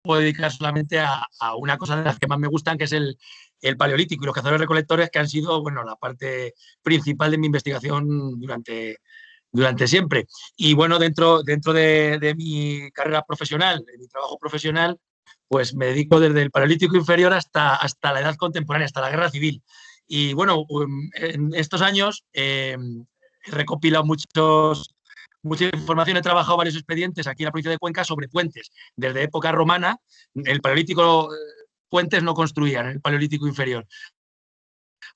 puedo dedicar solamente a una cosa de las que más me gustan, que es el paleolítico y los cazadores recolectores, que han sido, bueno, la parte principal de mi investigación durante siempre. Y bueno, dentro de mi carrera profesional, de mi trabajo profesional, pues me dedico desde el Paleolítico inferior hasta la edad contemporánea, hasta la Guerra Civil. Y bueno, en estos años he recopilado mucha información, he trabajado varios expedientes aquí en la provincia de Cuenca sobre puentes. Desde época romana, el Paleolítico puentes no construían, el Paleolítico inferior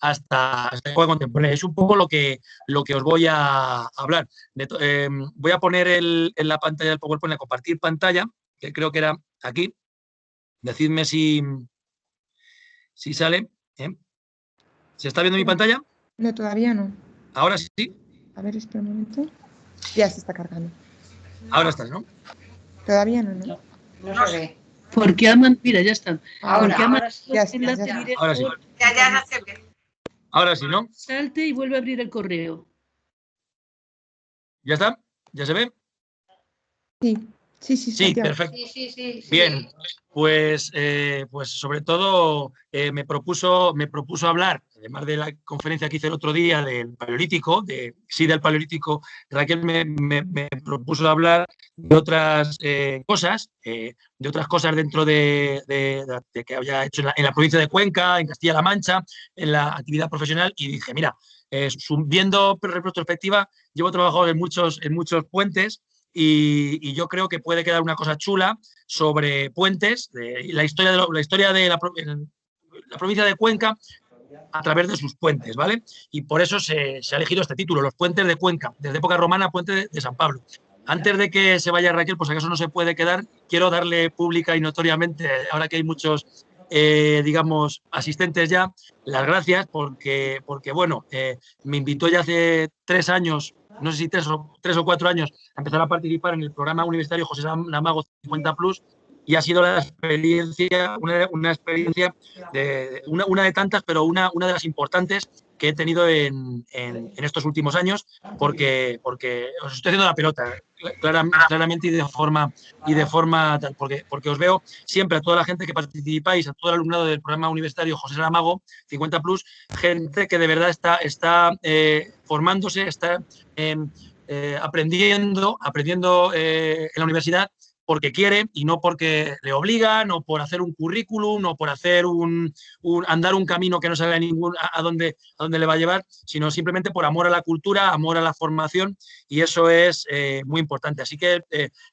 hasta la época contemporánea. Es un poco lo que os voy a hablar. Voy a poner en la pantalla del PowerPoint a compartir pantalla, que creo que era aquí. Decidme si sale. ¿Se está viendo mi pantalla? No, todavía no. ¿Ahora sí? A ver, espera un momento. Ya se está cargando. Ahora estás, ¿no? Todavía no. No se ve. Porque mira, ya está. Ahora Sí. Ya está, ya está. Ahora sí. Ya se ve. Ahora sí, ¿no? Salte y vuelve a abrir el correo. ¿Ya está? ¿Ya se ve? Sí, Sí, perfecto. Sí. Bien, pues sobre todo me propuso hablar, además de la conferencia que hice el otro día del Paleolítico, del Paleolítico, Raquel me propuso hablar de otras cosas, dentro de que había hecho en la provincia de Cuenca, en Castilla-La Mancha, en la actividad profesional, y dije, mira, viendo retrospectiva, llevo trabajado en muchos puentes. Y yo creo que puede quedar una cosa chula sobre puentes, la historia de la provincia de Cuenca a través de sus puentes, ¿vale? Y por eso se ha elegido este título, los puentes de Cuenca, desde época romana, puente de San Pablo. Antes de que se vaya Raquel, pues acaso no se puede quedar, quiero darle pública y notoriamente, ahora que hay muchos, digamos, asistentes ya, las gracias porque bueno, me invitó ya hace 3 años, no sé si 3 o 4 años, a empezar a participar en el programa universitario José Saramago 50 Plus, y ha sido la experiencia, una experiencia, una de tantas, pero una de las importantes que he tenido en estos últimos años, porque os estoy haciendo la pelota, claramente y de forma tal, porque os veo siempre a toda la gente que participáis, a todo el alumnado del programa universitario José Saramago 50 Plus, gente que de verdad está formándose, está aprendiendo en la universidad porque quiere y no porque le obligan, o por hacer un currículum, o por hacer andar un camino que no sabe a dónde le va a llevar, sino simplemente por amor a la cultura, amor a la formación, y eso es muy importante. Así que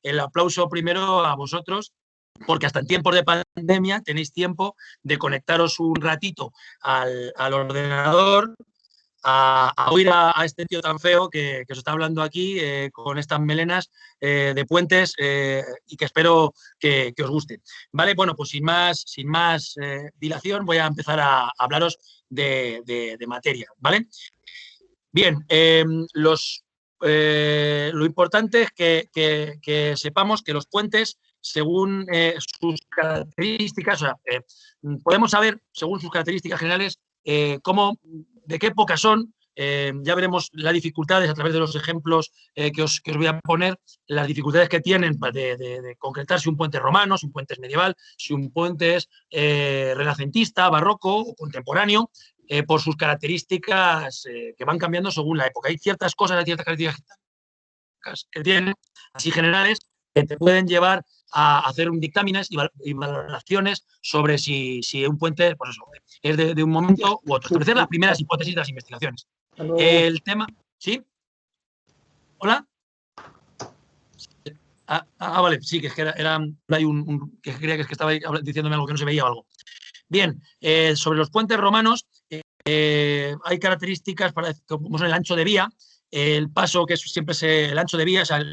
el aplauso primero a vosotros, porque hasta en tiempos de pandemia tenéis tiempo de conectaros un ratito al ordenador, a oír a este tío tan feo que os está hablando aquí con estas melenas de puentes, y que espero que os guste. Vale, bueno, pues sin más dilación voy a empezar a hablaros de materia, ¿vale? Bien, lo importante es que sepamos que los puentes, según sus características, o sea, podemos saber, según sus características generales, de qué época son. Ya veremos las dificultades a través de los ejemplos que os voy a poner, las dificultades que tienen de concretar si un puente es romano, si un puente es medieval, si un puente es renacentista, barroco o contemporáneo, por sus características que van cambiando según la época. Hay ciertas características que tienen, así generales, que te pueden llevar a hacer dictámenes y valoraciones sobre si un puente, pues eso, es de un momento u otro. Establecer las primeras hipótesis de las investigaciones. El tema... ¿Sí? ¿Hola? Vale, sí, que es que hay que creía que estaba diciéndome algo que no se veía o algo. Bien, sobre los puentes romanos hay características como son el ancho de vía, el paso, que siempre es el ancho de vía, o sea,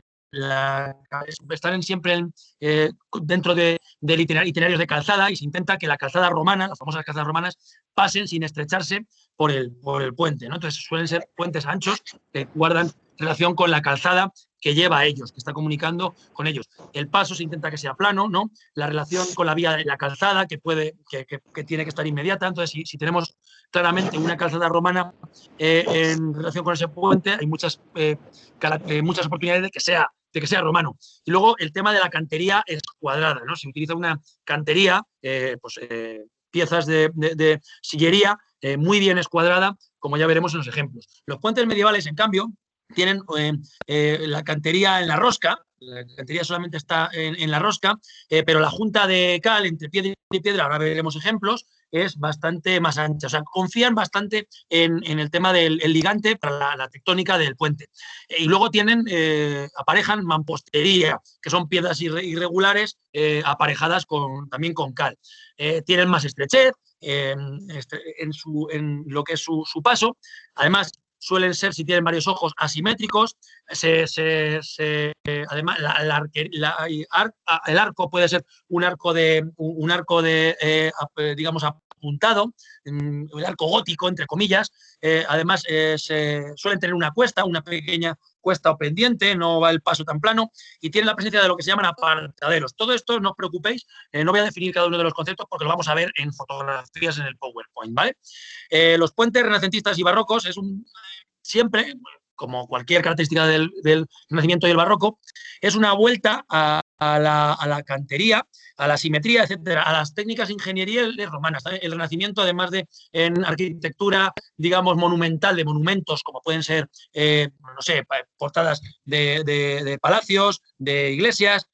están siempre dentro de itinerarios de calzada, y se intenta que la calzada romana, las famosas calzadas romanas, pasen sin estrecharse por el puente, ¿no? Entonces suelen ser puentes anchos que guardan relación con la calzada que lleva a ellos, que está comunicando con ellos. El paso se intenta que sea plano, ¿no? La relación con la vía de la calzada, que tiene que estar inmediata. Entonces, si tenemos claramente una calzada romana en relación con ese puente, hay muchas oportunidades de que sea de que sea romano. Y luego el tema de la cantería escuadrada, ¿no? Se utiliza una cantería, piezas de sillería muy bien escuadrada, como ya veremos en los ejemplos. Los puentes medievales, en cambio, tienen la cantería en la rosca. La cantería solamente está en la rosca, pero la junta de cal entre piedra y piedra, ahora veremos ejemplos, es bastante más ancha. O sea, confían bastante en el tema del ligante para la tectónica del puente. Y luego aparejan mampostería, que son piedras irregulares aparejadas también con cal. Tienen más estrechez en lo que es su paso. Además, suelen ser, si tienen varios ojos, asimétricos. Además, el arco puede ser un arco digamos, apuntado, el arco gótico, entre comillas. Además, suelen tener una pequeña cuesta o pendiente, no va el paso tan plano, y tienen la presencia de lo que se llaman apartaderos. Todo esto, no os preocupéis, no voy a definir cada uno de los conceptos porque lo vamos a ver en fotografías en el PowerPoint, ¿vale? Los puentes renacentistas y barrocos siempre, como cualquier característica del Renacimiento y el Barroco, es una vuelta a la cantería, a la simetría, etcétera, a las técnicas ingenieriles romanas. El Renacimiento, además de en arquitectura, digamos, monumental, de monumentos, como pueden ser, no sé, portadas de palacios, de iglesias,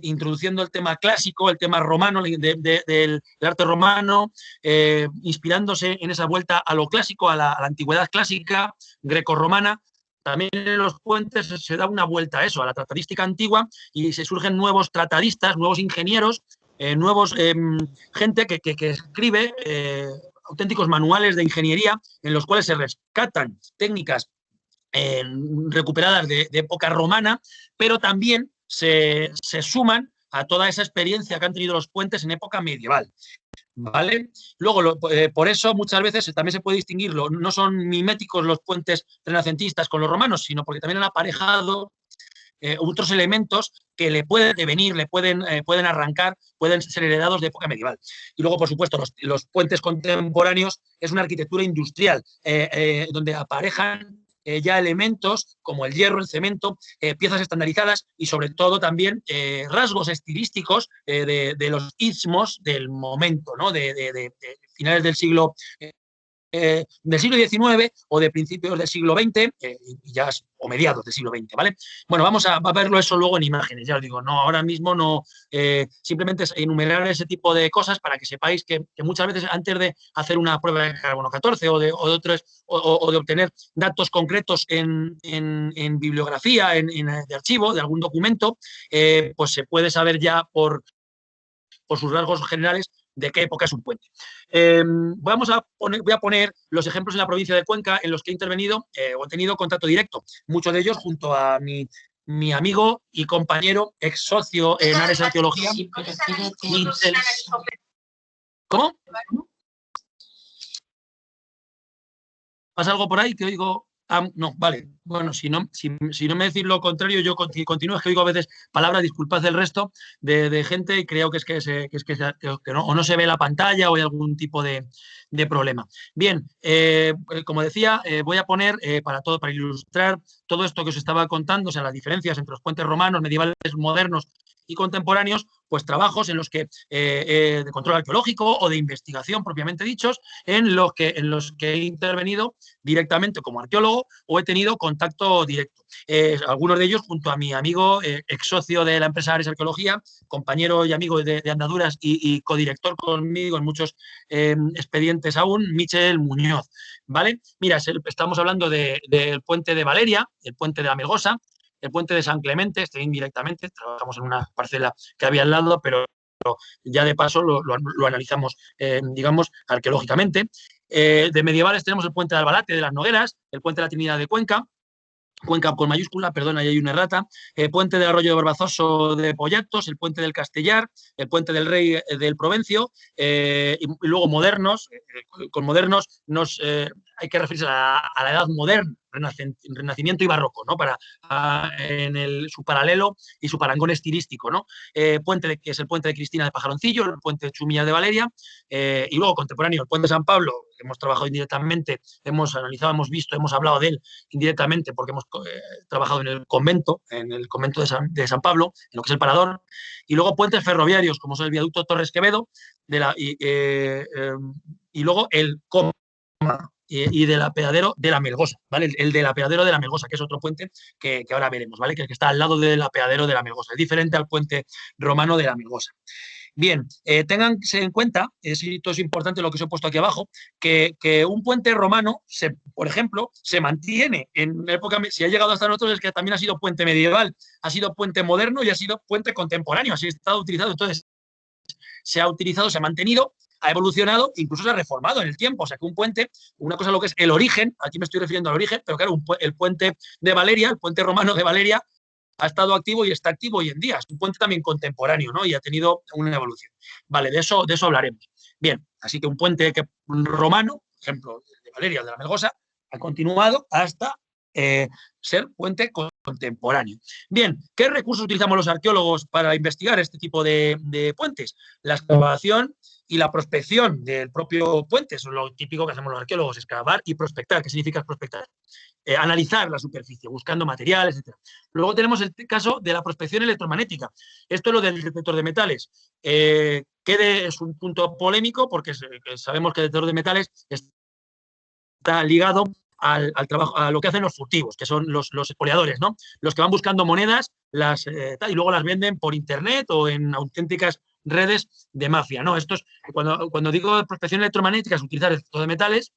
introduciendo el tema clásico, el tema romano, del arte romano, inspirándose en esa vuelta a lo clásico, a la antigüedad clásica, grecorromana. También en los puentes se da una vuelta a eso, a la tratadística antigua, y se surgen nuevos tratadistas, nuevos ingenieros, gente que escribe auténticos manuales de ingeniería en los cuales se rescatan técnicas recuperadas de época romana, pero también se suman a toda esa experiencia que han tenido los puentes en época medieval. ¿Vale? Luego, por eso muchas veces también se puede distinguir, no son miméticos los puentes renacentistas con los romanos, sino porque también han aparejado otros elementos que le pueden devenir, pueden arrancar, pueden ser heredados de época medieval. Y luego, por supuesto, los puentes contemporáneos es una arquitectura industrial, donde aparejan ya elementos como el hierro, el cemento, piezas estandarizadas y sobre todo también rasgos estilísticos de los istmos del momento, ¿no? de finales del siglo XIX o de principios del siglo XX, o mediados del siglo XX, ¿vale? Bueno, vamos a verlo eso luego en imágenes, ya os digo, no, ahora mismo no, simplemente es enumerar ese tipo de cosas para que sepáis que muchas veces antes de hacer una prueba de carbono 14 o de obtener datos concretos en bibliografía, de archivo, de algún documento, pues se puede saber ya por sus rasgos generales de qué época es un puente. Voy a poner los ejemplos en la provincia de Cuenca en los que he intervenido o he tenido contacto directo, muchos de ellos junto a mi amigo y compañero, ex socio en Ares Arqueología. Sí, ¿Cómo? ¿Pasa algo por ahí que oigo? No, vale. Bueno, si no me decís lo contrario, yo continúo. Es que oigo a veces palabras, disculpad el resto, de gente y creo que no, o no se ve la pantalla o hay algún tipo de problema. Bien, como decía, voy a poner para ilustrar todo esto que os estaba contando, o sea, las diferencias entre los puentes romanos, medievales, modernos y contemporáneos, pues trabajos en los que de control arqueológico o de investigación propiamente dichos, en los que he intervenido directamente como arqueólogo o he tenido contacto directo. Algunos de ellos junto a mi amigo, ex socio de la empresa Ares Arqueología, compañero y amigo de andaduras y codirector conmigo en muchos expedientes aún, Michel Muñoz. ¿Vale? Mira, estamos hablando del puente de Valeria, el puente de Amelgosa, el puente de San Clemente, indirectamente, trabajamos en una parcela que había al lado, pero ya de paso lo analizamos, digamos, arqueológicamente. De medievales tenemos el puente de Albalate, de las Nogueras, el puente de la Trinidad de Cuenca con mayúscula, perdón, ahí hay una errata, el puente del Arroyo de Barbazoso de Pollatos, el puente del Castellar, el puente del Rey del Provencio, y luego modernos, con modernos nos hay que referirse a la edad moderna, Renacimiento y Barroco, ¿no? Su paralelo y su parangón estilístico, ¿no? Que es el puente de Cristina de Pajaroncillo, el puente de Chumillas de Valeria, y luego contemporáneo, el puente de San Pablo, que hemos trabajado indirectamente, hemos analizado, hemos visto, hemos hablado de él indirectamente porque hemos trabajado en el convento de San Pablo, en lo que es el Parador, y luego puentes ferroviarios, como son el viaducto Torres Quevedo, y luego el Coma y del apeadero de la Melgosa, ¿vale? El del apeadero de la Melgosa, que es otro puente que ahora veremos, ¿vale? Que es el que está al lado del apeadero de la Melgosa, es diferente al puente romano de la Melgosa. Bien, ténganse en cuenta, esto es importante lo que os he puesto aquí abajo, que un puente romano, por ejemplo, se mantiene en época, si ha llegado hasta nosotros es que también ha sido puente medieval, ha sido puente moderno y ha sido puente contemporáneo, así ha estado utilizado. Entonces, se ha utilizado, se ha mantenido, ha evolucionado, incluso se ha reformado en el tiempo. O sea que un puente, una cosa es lo que es el origen, aquí me estoy refiriendo al origen, pero claro, el puente de Valeria, el puente romano de Valeria, ha estado activo y está activo hoy en día. Es un puente también contemporáneo, ¿no? Y ha tenido una evolución. Vale, de eso hablaremos. Bien, así que un puente romano, por ejemplo, de Valeria, de la Melgosa, ha continuado hasta ser puente contemporáneo. Bien, ¿qué recursos utilizamos los arqueólogos para investigar este tipo de puentes? La excavación y la prospección del propio puente, eso es lo típico que hacemos los arqueólogos, excavar y prospectar. ¿Qué significa prospectar? Analizar la superficie, buscando materiales, etc. Luego tenemos el caso de la prospección electromagnética. Esto es lo del detector de metales. Es un punto polémico porque sabemos que el detector de metales está ligado al trabajo, a lo que hacen los furtivos, que son los expoliadores, ¿no? Los que van buscando monedas y luego las venden por internet o en auténticas redes de mafia, ¿no? Esto es, cuando digo prospección electromagnética, es utilizar el detector de metales.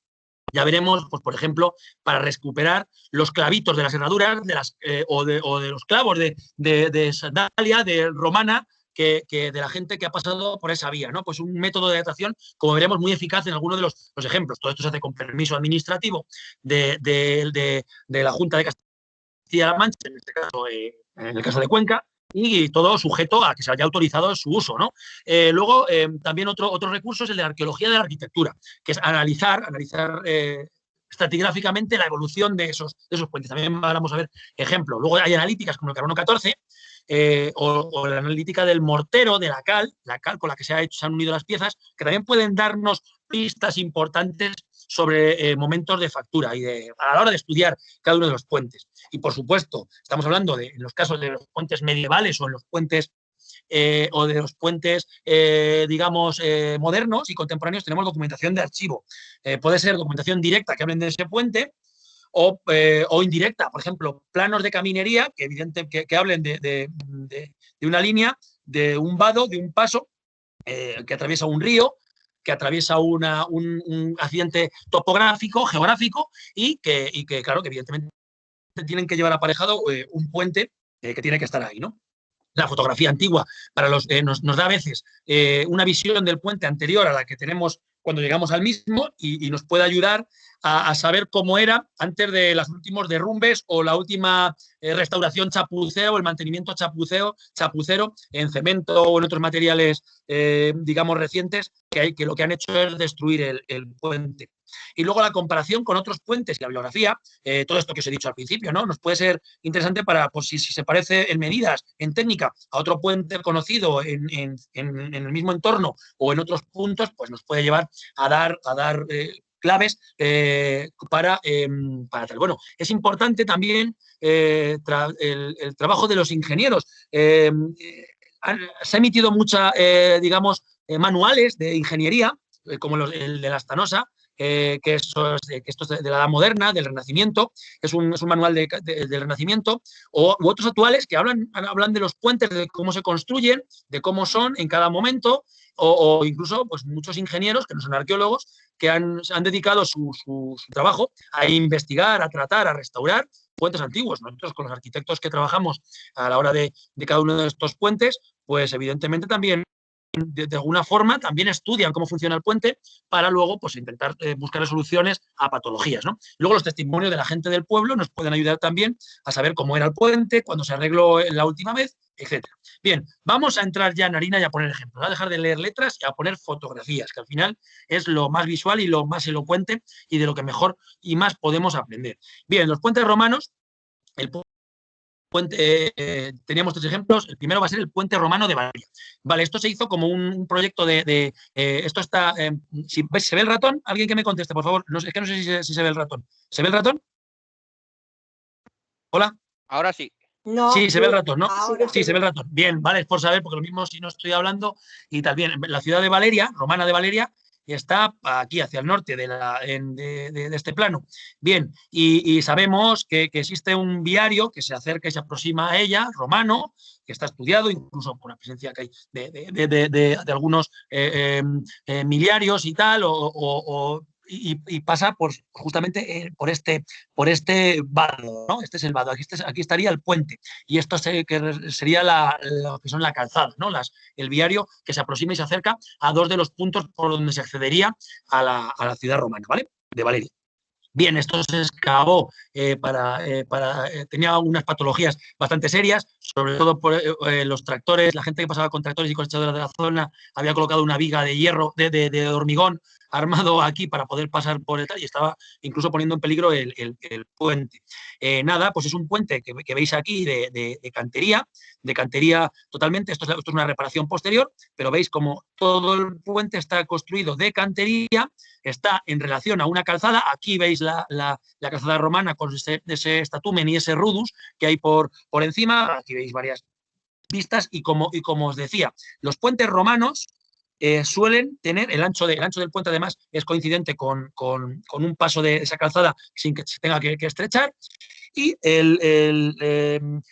Ya veremos, pues, por ejemplo, para recuperar los clavitos de las herraduras o de los clavos de sandalia, de romana, que de la gente que ha pasado por esa vía, ¿no? Pues un método de datación, como veremos, muy eficaz en algunos de los ejemplos. Todo esto se hace con permiso administrativo de la Junta de Castilla-La Mancha, en este caso, en el caso de Cuenca, y todo sujeto a que se haya autorizado su uso, ¿no? Luego, también otro recurso es el de la arqueología de la arquitectura, que es analizar estratigráficamente la evolución de esos puentes. También vamos a ver ejemplos. Luego hay analíticas como el carbono 14, o la analítica del mortero, de la cal con la que se han unido las piezas, que también pueden darnos pistas importantes sobre momentos de factura a la hora de estudiar cada uno de los puentes. Y, por supuesto, estamos hablando en los casos de los puentes medievales o en los puentes digamos, modernos y contemporáneos, tenemos documentación de archivo. Puede ser documentación directa que hablen de ese puente o indirecta, por ejemplo, planos de caminería que hablen de una línea, de un vado, de un paso que atraviesa un río, que atraviesa un accidente topográfico, geográfico, y que, claro, que evidentemente tienen que llevar aparejado un puente que tiene que estar ahí, ¿no? La fotografía antigua nos da a veces una visión del puente anterior a la que tenemos cuando llegamos al mismo y nos puede ayudar a saber cómo era antes de los últimos derrumbes o la última restauración chapucero o el mantenimiento chapucero en cemento o en otros materiales, digamos, recientes que lo que han hecho es destruir el puente. Y luego la comparación con otros puentes y la bibliografía, todo esto que os he dicho al principio, ¿no? Nos puede ser interesante para, pues, si se parece en medidas, en técnica, a otro puente conocido en el mismo entorno o en otros puntos, pues nos puede llevar a dar claves para tal. Bueno, es importante también el trabajo de los ingenieros. Se ha emitido digamos, manuales de ingeniería, como el de la Astanosa, que esto es de la Edad Moderna, del Renacimiento, es un manual del Renacimiento, u otros actuales que hablan de los puentes, de cómo se construyen, de cómo son en cada momento, o incluso, pues, muchos ingenieros, que no son arqueólogos, que han dedicado su trabajo a investigar, a tratar, a restaurar puentes antiguos. Nosotros, con los arquitectos que trabajamos a la hora de cada uno de estos puentes, pues evidentemente también de alguna forma también estudian cómo funciona el puente para luego pues, intentar buscar soluciones a patologías, ¿no? Luego los testimonios de la gente del pueblo nos pueden ayudar también a saber cómo era el puente, cuándo se arregló la última vez, etc. Bien, vamos a entrar ya en harina y a poner ejemplos. A dejar de leer letras y a poner fotografías, que al final es lo más visual y lo más elocuente y de lo que mejor y más podemos aprender. Bien, los puentes romanos, el puente, teníamos 3 ejemplos. El primero va a ser el puente romano de Valeria. Vale, esto se hizo como un proyecto esto está... ¿se ve el ratón? Alguien que me conteste, por favor. No, es que no sé si se ve el ratón. ¿Se ve el ratón? ¿Hola? Ahora sí. No, Sí, se ve el ratón, ¿no? ahora Sí, se ve el ratón. Bien, vale, es por saber, porque lo mismo si no estoy hablando y tal. Bien, la ciudad de Valeria, romana de Valeria, está aquí hacia el norte de este plano. Bien, y sabemos que existe un viario que se acerca y se aproxima a ella, romano, que está estudiado, incluso con la presencia que hay de algunos miliarios y tal, y pasa justamente por este vado, ¿no? Este es el vado, aquí estaría el puente, y esto sería lo que son la calzada, ¿no? El viario que se aproxima y se acerca a 2 de los puntos por donde se accedería a la ciudad romana, ¿vale? De Valeria. Bien, esto se excavó tenía unas patologías bastante serias, sobre todo por los tractores, la gente que pasaba con tractores y cosechadoras de la zona había colocado una viga de hierro, de hormigón armado aquí para poder pasar por el tal y estaba incluso poniendo en peligro el puente. Nada, pues es un puente que veis aquí de cantería totalmente, esto es una reparación posterior, pero veis como todo el puente está construido de cantería, está en relación a una calzada. Aquí veis la calzada romana con ese estatumen y ese rudus que hay por encima. Aquí veis varias vistas y como os decía, los puentes romanos suelen tener el ancho del puente, además es coincidente con un paso de esa calzada sin que se tenga que estrechar, y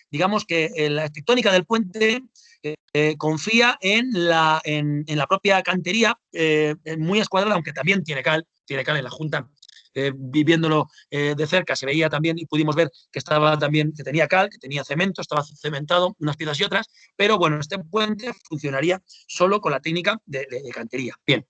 digamos que la tectónica del puente confía en la propia cantería, muy escuadrada, aunque también tiene cal en la Junta. Viviéndolo de cerca se veía también y pudimos ver que tenía cal, que tenía cemento, estaba cementado unas piezas y otras, pero bueno, este puente funcionaría solo con la técnica de cantería. Bien,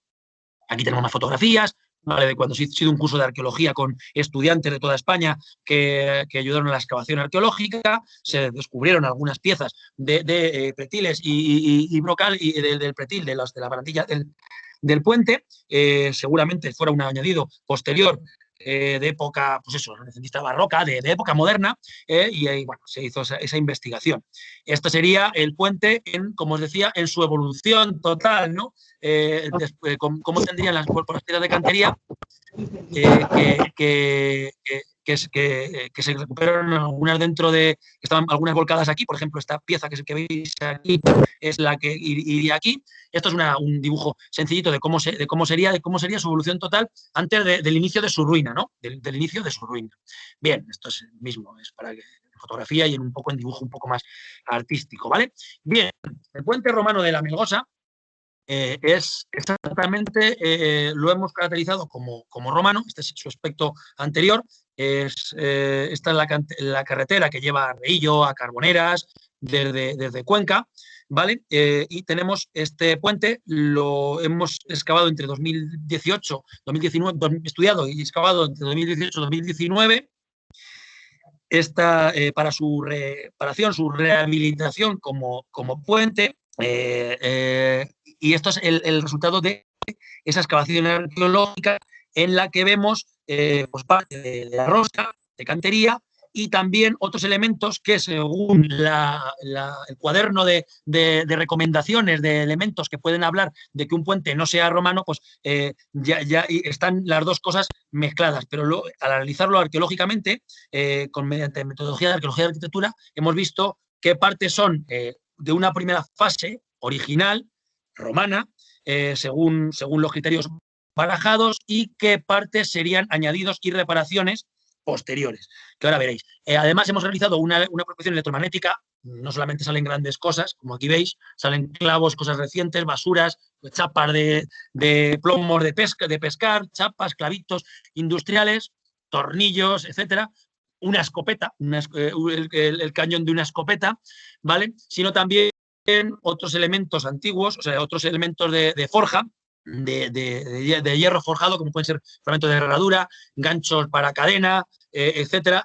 aquí tenemos más fotografías, ¿vale? De cuando se hizo un curso de arqueología con estudiantes de toda España que ayudaron a la excavación arqueológica, se descubrieron algunas piezas de pretiles y brocal y del pretil, de la barandilla del puente, seguramente fuera un añadido posterior de época, pues eso, renacentista barroca, de época moderna, y ahí, bueno, se hizo esa investigación. Esto sería el puente, como os decía, en su evolución total, ¿no? Cómo tendrían las piedras de cantería que se recuperaron algunas estaban algunas volcadas aquí, por ejemplo, esta pieza que veis aquí es la que iría aquí. Esto es un dibujo sencillito de cómo sería su evolución total antes del inicio de su ruina, ¿no? Del inicio de su ruina. Bien, esto es el mismo, es para fotografía y en dibujo un poco más artístico, ¿vale? Bien, el puente romano de la Melgosa es exactamente, lo hemos caracterizado como romano. Este es su aspecto anterior. Esta es la carretera que lleva a Reillo, a Carboneras, desde Cuenca, ¿vale? Y tenemos este puente, lo hemos excavado entre 2018, 2019, estudiado y excavado entre 2018 y 2019. Para su reparación, su rehabilitación como puente, y esto es el resultado de esa excavación arqueológica en la que vemos pues parte de la rosca, de cantería, y también otros elementos que, según el cuaderno de recomendaciones de elementos que pueden hablar de que un puente no sea romano, pues ya están las dos cosas mezcladas. Pero al analizarlo arqueológicamente, mediante metodología de arqueología de arquitectura, hemos visto qué partes son de una primera fase original, romana, según los criterios barajados, y qué partes serían añadidos y reparaciones posteriores, que ahora veréis. Además, hemos realizado una prospección electromagnética. No solamente salen grandes cosas, como aquí veis, salen clavos, cosas recientes, basuras, chapas de plomos de pescar, chapas, clavitos industriales, tornillos, etcétera, una escopeta, el cañón de una escopeta, ¿vale? Sino también otros elementos antiguos, o sea, otros elementos de forja, de hierro forjado, como pueden ser fragmentos de herradura, ganchos para cadena, etcétera,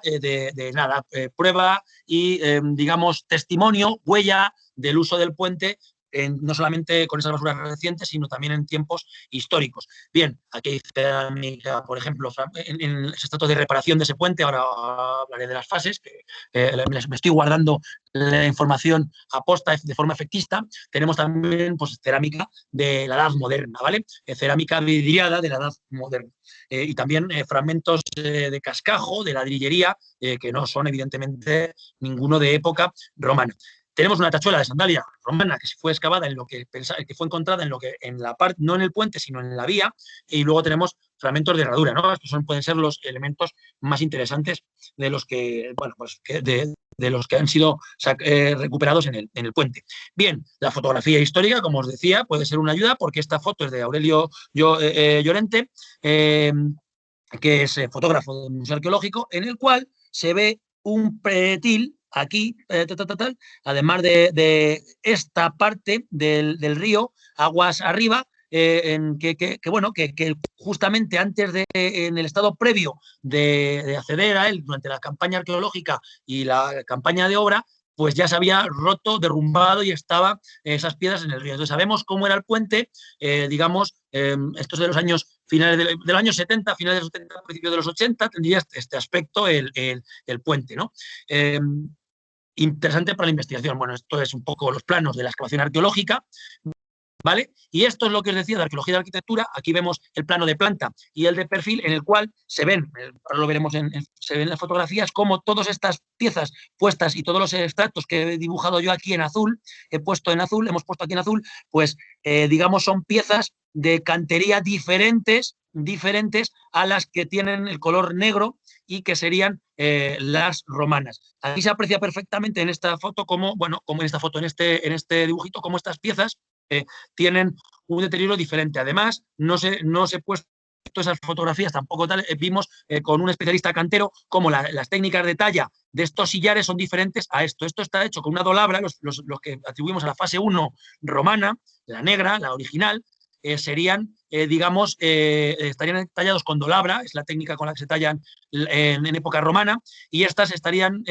prueba y, digamos, testimonio, huella del uso del puente, no solamente con esas basuras recientes, sino también en tiempos históricos. Bien, aquí hay cerámica, por ejemplo, en los estratos de reparación de ese puente, ahora hablaré de las fases, que me estoy guardando la información aposta de forma efectista. Tenemos también pues, cerámica de la edad moderna, ¿vale? Cerámica vidriada de la edad moderna. Y también fragmentos de cascajo, de ladrillería, que no son evidentemente ninguno de época romana. Tenemos una tachuela de sandalia romana que fue excavada en lo que fue encontrada en la parte, no en el puente, sino en la vía, y luego tenemos fragmentos de herradura, ¿no? Estos pueden ser los elementos más interesantes de los que, bueno, pues de los que han sido recuperados en el puente. Bien, la fotografía histórica, como os decía, puede ser una ayuda porque esta foto es de Aurelio Llorente, que es fotógrafo del Museo Arqueológico, en el cual se ve un pretil aquí, además de esta parte del río, aguas arriba, que justamente antes en el estado previo de acceder a él durante la campaña arqueológica y la campaña de obra, pues ya se había roto, derrumbado y estaban esas piedras en el río. Entonces sabemos cómo era el puente, digamos, estos de los años finales del año 70, finales de los 70, principios de los 80, tendría este aspecto el puente, ¿no? Interesante para la investigación. Bueno, esto es un poco los planos de la excavación arqueológica, ¿vale? Y esto es lo que os decía de arqueología de arquitectura. Aquí vemos el plano de planta y el de perfil, en el cual se ven, ahora lo veremos, se ven en las fotografías, cómo todas estas piezas puestas y todos los extractos que he dibujado yo aquí en azul, hemos puesto aquí en azul, pues digamos son piezas de cantería diferentes a las que tienen el color negro y que serían las romanas. Aquí se aprecia perfectamente en esta foto en este dibujito, cómo estas piezas tienen un deterioro diferente. Además, no se he puesto esas fotografías tampoco tal, vimos con un especialista cantero cómo las técnicas de talla de estos sillares son diferentes a esto. Esto está hecho con una dolabra, los que atribuimos a la fase 1 romana, la negra, la original, serían, estarían tallados con dolabra, es la técnica con la que se tallan en época romana, y estas estarían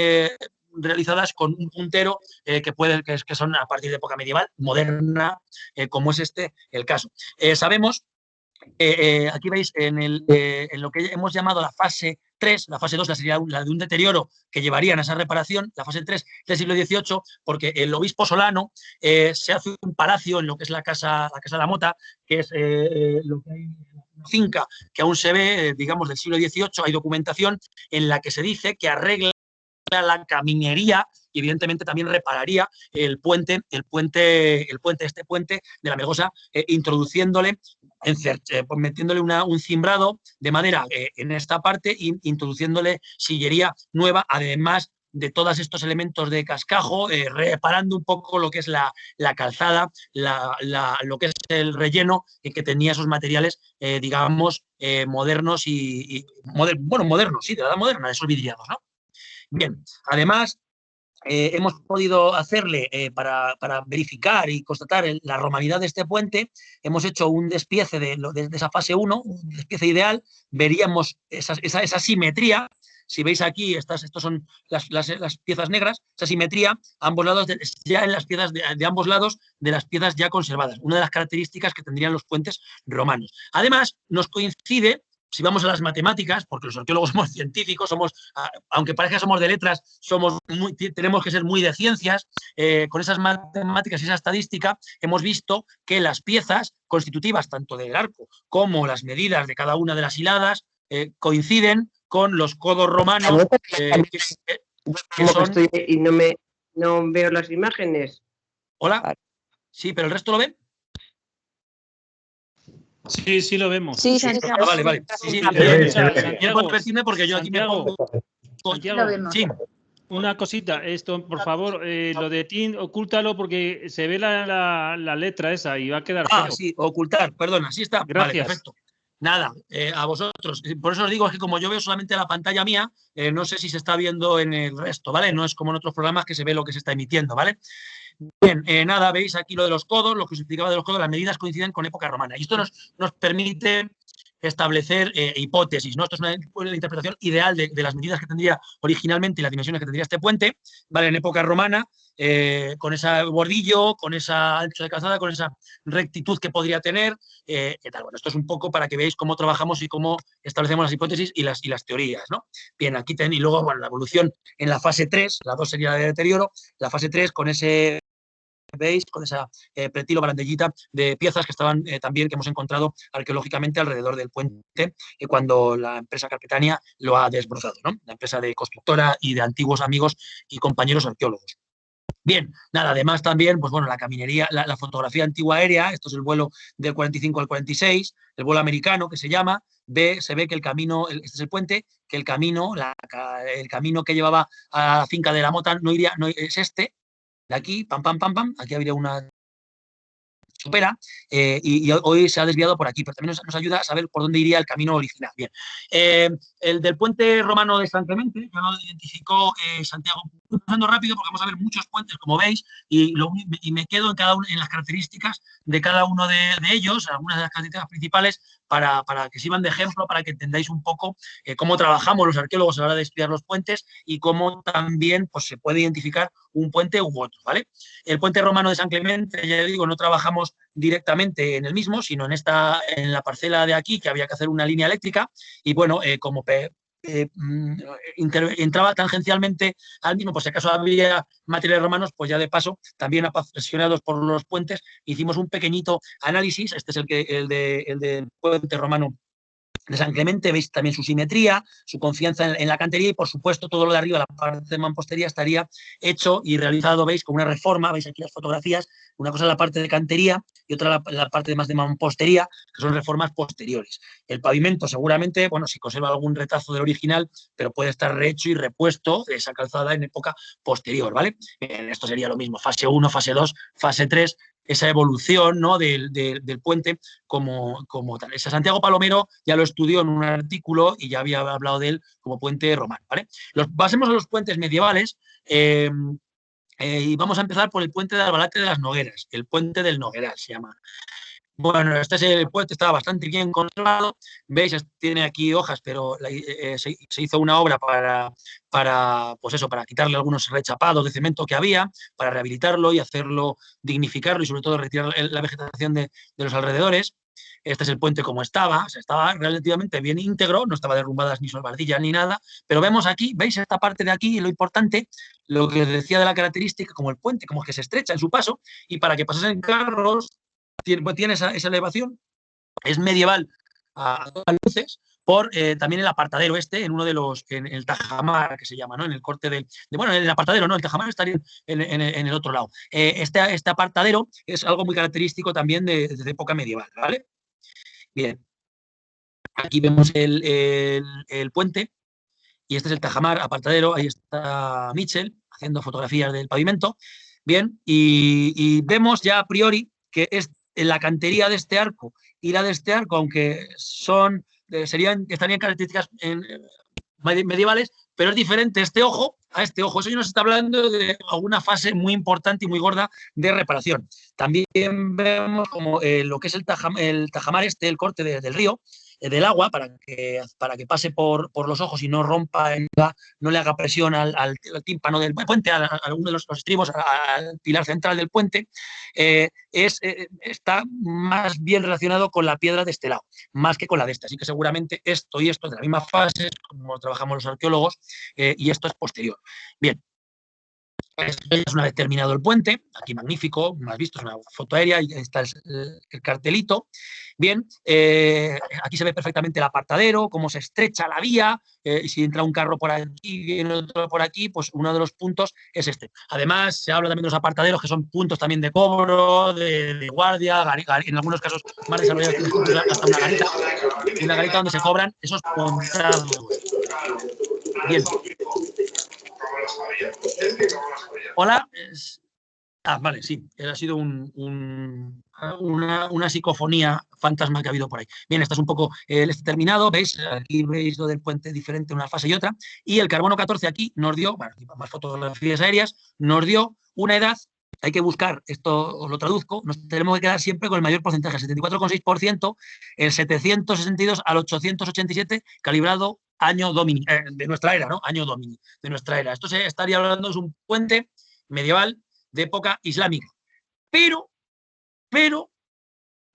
realizadas con un puntero que son a partir de época medieval, moderna, como es el caso. Sabemos, aquí veis en lo que hemos llamado la fase 3, la fase 2 sería la de un deterioro que llevarían a esa reparación, la fase 3 del siglo XVIII, porque el obispo Solano se hace un palacio en lo que es la casa de la Mota, que es lo que hay una finca que aún se ve, digamos, del siglo XVIII. Hay documentación en la que se dice que arregla la caminería y evidentemente también repararía el puente de la Melgosa, introduciéndole, metiéndole un cimbrado de madera en esta parte e introduciéndole sillería nueva, además de todos estos elementos de cascajo, reparando un poco lo que es la calzada, lo que es el relleno que tenía esos materiales, digamos, modernos modernos, sí, de la edad moderna, esos vidriados, ¿no? Bien, además, hemos podido hacerle, para verificar y constatar la romanidad de este puente, hemos hecho un despiece de esa fase 1, un despiece ideal, veríamos esa simetría. Si veis aquí, estos son las piezas negras, esa simetría a ambos lados, ya en las piezas de ambos lados de las piezas ya conservadas, una de las características que tendrían los puentes romanos. Además, nos coincide, si vamos a las matemáticas, porque los arqueólogos somos científicos, aunque parezca que somos de letras, tenemos que ser muy de ciencias, con esas matemáticas y esa estadística, hemos visto que las piezas constitutivas, tanto del arco como las medidas de cada una de las hiladas, coinciden con los codos romanos, que son... Y no veo las imágenes. ¿Hola? Sí, pero ¿el resto lo ven? Sí, sí lo vemos. Sí, Santiago. Vale. Sí, quiero repetirme porque yo aquí Santiago, Santiago, sí. Una cosita, esto, por favor, lo de TIN, ocúltalo porque se ve la letra esa y va a quedar feo. Sí, ocultar, perdona, sí está. Gracias. Vale, perfecto. Nada, a vosotros. Por eso os digo, es que como yo veo solamente la pantalla mía, no sé si se está viendo en el resto, ¿vale? No es como en otros programas que se ve lo que se está emitiendo, ¿vale? Bien, nada, veis aquí lo de los codos, lo que os explicaba de los codos, las medidas coinciden con época romana. Y esto nos permite establecer hipótesis, ¿no? Esto es una interpretación ideal de las medidas que tendría originalmente y las dimensiones que tendría este puente, ¿vale? En época romana, con ese bordillo, con esa ancho de calzada, con esa rectitud que podría tener, ¿qué tal? Bueno, esto es un poco para que veáis cómo trabajamos y cómo establecemos las hipótesis y las teorías, ¿no? Bien, aquí tenéis, y luego, bueno, la evolución en la fase 3, la 2 sería la de deterioro, la fase 3 con ese, veis, con esa pretilo, barandillita de piezas que estaban también, que hemos encontrado arqueológicamente alrededor del puente, cuando la empresa Carpetania lo ha desbrozado, ¿no? La empresa de constructora y de antiguos amigos y compañeros arqueólogos. Bien, nada, además también, pues bueno, la caminería, la fotografía antigua aérea, esto es el vuelo del 45 al 46, el vuelo americano que se llama, se ve que el camino, este es el puente, que el camino que llevaba a la finca de la Mota no iría, no, es este, de aquí, pam, pam, pam, pam, aquí habría una supera, y hoy se ha desviado por aquí, pero también nos ayuda a saber por dónde iría el camino original. Bien, el del puente romano de San Clemente, ya lo identificó Santiago. Estoy pasando rápido porque vamos a ver muchos puentes, como veis, y me quedo en las características de cada uno de ellos, algunas de las características principales, para que sirvan de ejemplo, para que entendáis un poco cómo trabajamos los arqueólogos a la hora de estudiar los puentes y cómo también pues, se puede identificar un puente u otro, ¿vale? El puente romano de San Clemente, ya digo, no trabajamos directamente en el mismo, sino en la parcela de aquí, que había que hacer una línea eléctrica, y bueno, como entraba tangencialmente al mismo, pues si acaso había materiales romanos, pues ya de paso, también apasionados por los puentes, hicimos un pequeñito análisis. Este es el del puente romano de San Clemente. Veis también su simetría, su confianza en la cantería, y por supuesto todo lo de arriba, la parte de mampostería, estaría hecho y realizado, veis, con una reforma. Veis aquí las fotografías, una cosa es la parte de cantería y otra la parte más de mampostería, que son reformas posteriores. El pavimento seguramente, bueno, si conserva algún retazo del original, pero puede estar rehecho y repuesto de esa calzada en época posterior, ¿vale? Bien, esto sería lo mismo, fase 1, fase 2, fase 3, esa evolución, ¿no? del puente como tal. Ese Santiago Palomero ya lo estudió en un artículo y ya había hablado de él como puente romano, ¿vale? Pasemos a los puentes medievales, y vamos a empezar por el puente de Albalate de las Nogueras, el puente del Nogueral se llama. Bueno, este es el puente, está bastante bien conservado. Veis, tiene aquí hojas, pero se hizo una obra pues eso, para quitarle algunos rechapados de cemento que había, para rehabilitarlo y hacerlo, dignificarlo y sobre todo retirar la vegetación de los alrededores. Este es el puente como estaba, o sea, estaba relativamente bien íntegro, no estaba derrumbadas ni solbardillas ni nada, pero vemos aquí, veis esta parte de aquí, lo importante, lo que os decía de la característica, como el puente, como que se estrecha en su paso, y para que pasasen carros, tiene esa elevación, es medieval a todas luces, por también el apartadero en uno de los, en el tajamar que se llama, ¿no? En el corte bueno, en el apartadero, no, el tajamar estaría en el otro lado. Este apartadero es algo muy característico también de época medieval, ¿vale? Bien, aquí vemos el puente, y este es el tajamar, apartadero, ahí está Mitchell haciendo fotografías del pavimento. Bien, y vemos ya a priori que es la cantería de este arco y la de este arco, aunque estarían características medievales, pero es diferente este ojo a este ojo. Eso ya nos está hablando de alguna fase muy importante y muy gorda de reparación. También vemos como lo que es el tajamar el corte del río, del agua, para que pase por los ojos y no rompa, no le haga presión al tímpano del puente, a alguno de los estribos, al pilar central del puente. Está más bien relacionado con la piedra de este lado, más que con la de esta. Así que seguramente esto y esto es de la misma fase, como trabajamos los arqueólogos, y esto es posterior. Bien. Es una vez terminado el puente, aquí magnífico, más visto, es una foto aérea, y está el cartelito. Bien, aquí se ve perfectamente el apartadero, cómo se estrecha la vía, y si entra un carro por aquí y viene otro por aquí, pues uno de los puntos es este. Además, se habla también de los apartaderos, que son puntos también de cobro, de guardia, en algunos casos más desarrollados, hasta una garita donde se cobran esos contratos. Bien. Hola. Vale, sí, ha sido una psicofonía fantasma que ha habido por ahí. Bien, esto es un poco este terminado, ¿veis? Aquí veis lo del puente diferente, una fase y otra. Y el carbono 14 aquí nos dio, bueno, más fotografías aéreas, nos dio una edad hay que buscar, esto os lo traduzco, nos tenemos que quedar siempre con el mayor porcentaje, 74,6%, el 762 al 887 calibrado año domini, de nuestra era, ¿no? Año domini, de nuestra era. Esto se estaría hablando de un puente medieval de época islámica. Pero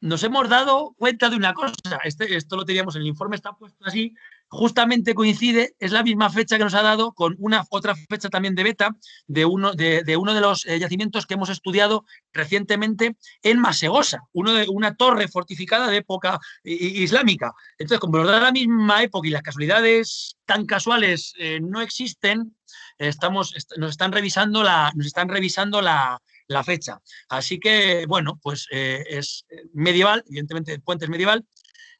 nos hemos dado cuenta de una cosa, esto lo teníamos en el informe, está puesto así, justamente coincide, es la misma fecha que nos ha dado con otra fecha también de beta de uno de los yacimientos que hemos estudiado recientemente en Masegosa, una torre fortificada de época islámica. Entonces, como nos da la misma época y las casualidades tan casuales no existen, nos están revisando la fecha. Así que, bueno, pues es medieval, evidentemente el puente es medieval,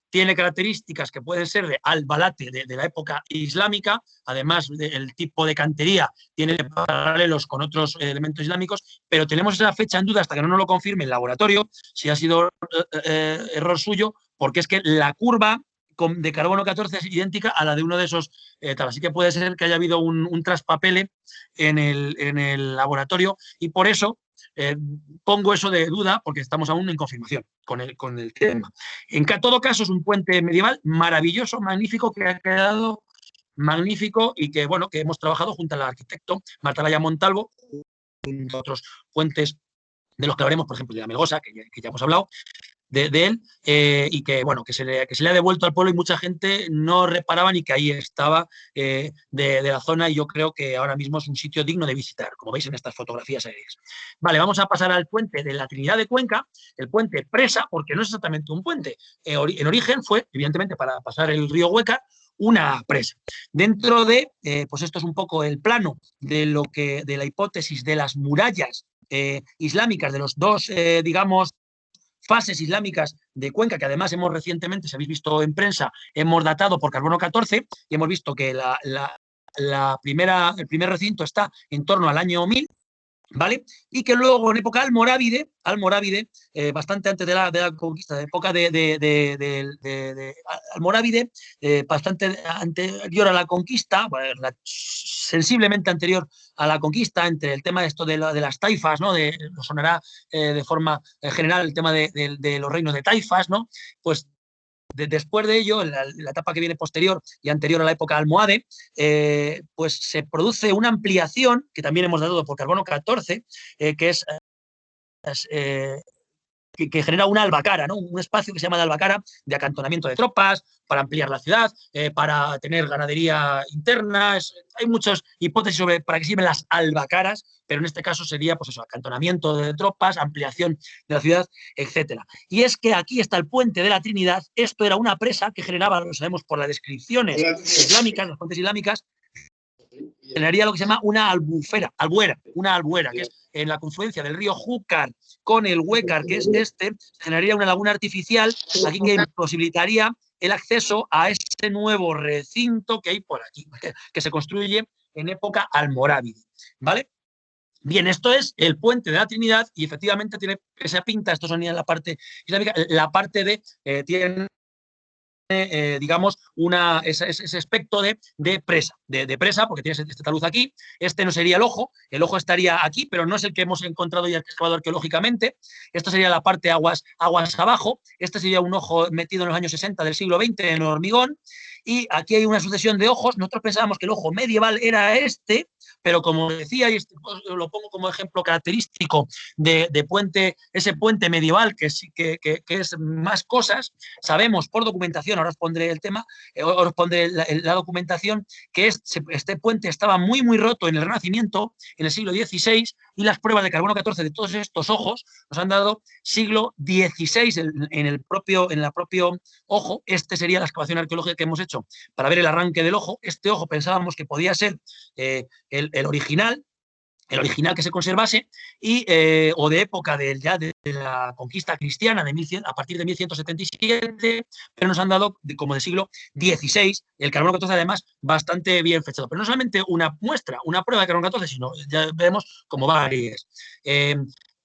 tiene características que pueden ser de albalate de la época islámica, además del tipo de cantería tiene paralelos con otros elementos islámicos, pero tenemos esa fecha en duda hasta que no nos lo confirme el laboratorio, si ha sido error suyo, porque es que la curva de carbono 14 es idéntica a la de uno de esos tal. Así que puede ser que haya habido un traspapele en el laboratorio y por eso pongo eso de duda porque estamos aún en confirmación con el tema. En todo caso es un puente medieval maravilloso, magnífico, que ha quedado magnífico y que, bueno, que hemos trabajado junto al arquitecto Marta Laya Montalvo, junto a otros puentes de los que hablaremos, por ejemplo, de la Melgosa, que ya hemos hablado, de él, y que, bueno, que se le ha devuelto al pueblo y mucha gente no reparaba ni que ahí estaba de la zona y yo creo que ahora mismo es un sitio digno de visitar, como veis en estas fotografías aéreas. Vale, vamos a pasar al puente de la Trinidad de Cuenca, el puente presa, porque no es exactamente un puente. En origen fue, evidentemente, para pasar el río Hueca, una presa. Dentro de, pues esto es un poco el plano de la hipótesis de las murallas islámicas, de los dos, digamos, fases islámicas de Cuenca, que además hemos recientemente, si habéis visto en prensa, hemos datado por carbono 14 y hemos visto que el primer recinto está en torno al año 1000, ¿vale? Y que luego en época almorávide, bastante antes de la conquista, de época de almorávide, bastante anterior a la conquista, sensiblemente anterior a la conquista, entre el tema de esto de las taifas, ¿no? Nos sonará de forma general el tema de los reinos de taifas, ¿no? Pues después de ello, en la etapa que viene posterior y anterior a la época almohade, pues se produce una ampliación, que también hemos dado por carbono 14, que es que genera una albacara, ¿no? Un espacio que se llama de albacara, de acantonamiento de tropas, para ampliar la ciudad, para tener ganadería interna. Hay muchas hipótesis sobre para qué sirven las albacaras, pero en este caso sería, pues eso, acantonamiento de tropas, ampliación de la ciudad, etcétera. Y es que aquí está el puente de la Trinidad. Esto era una presa que generaba, lo sabemos por las descripciones islámicas, las fuentes islámicas, generaría lo que se llama una albuera, que es en la confluencia del río Júcar con el Huécar, que es generaría una laguna artificial aquí que imposibilitaría el acceso a ese nuevo recinto que hay por aquí, que se construye en época almorávide, ¿vale? Bien, esto es el puente de la Trinidad y efectivamente tiene esa pinta, esto son la parte islámica, la parte de, tiene digamos, ese aspecto de presa, porque tienes esta talud aquí, este no sería el ojo estaría aquí, pero no es el que hemos encontrado y excavado arqueológicamente, esto sería la parte aguas abajo, este sería un ojo metido en los años 60 del siglo XX en hormigón, y aquí hay una sucesión de ojos. Nosotros pensábamos que el ojo medieval era este, pero como decía, y lo pongo como ejemplo característico de puente, ese puente medieval que es más cosas, sabemos por documentación, ahora os pondré el tema, os pondré la documentación, que este puente estaba muy, muy roto en el Renacimiento, en el siglo XVI, y las pruebas de carbono 14 de todos estos ojos nos han dado siglo XVI en el propio ojo. Este sería la excavación arqueológica que hemos hecho para ver el arranque del ojo. Este ojo pensábamos que podía ser el original que se conservase, o de época de la conquista cristiana a partir de 1177, pero nos han dado como de siglo XVI, el carbono 14 además bastante bien fechado. Pero no solamente una muestra, una prueba de carbono 14, sino ya veremos como varias.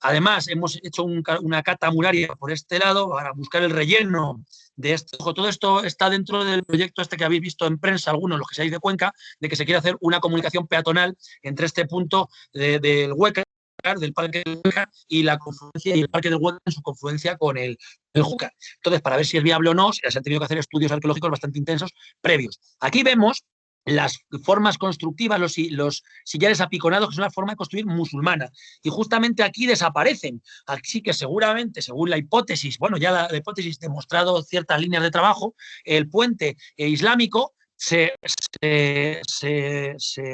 Además, hemos hecho una cata muraria por este lado para buscar el relleno de este ojo. Todo esto está dentro del proyecto que habéis visto en prensa, algunos, los que seáis de Cuenca, de que se quiere hacer una comunicación peatonal entre este punto del Huécar Huáscar, del Parque del Huáscar, y la confluencia y el Parque del Huáscar en su confluencia con el Júcar. Entonces, para ver si es viable o no, se han tenido que hacer estudios arqueológicos bastante intensos previos. Aquí vemos las formas constructivas, los sillares apiconados, que son la forma de construir musulmana. Y justamente aquí desaparecen. Así que seguramente, según la hipótesis, bueno, ya la hipótesis ha demostrado ciertas líneas de trabajo, el puente islámico se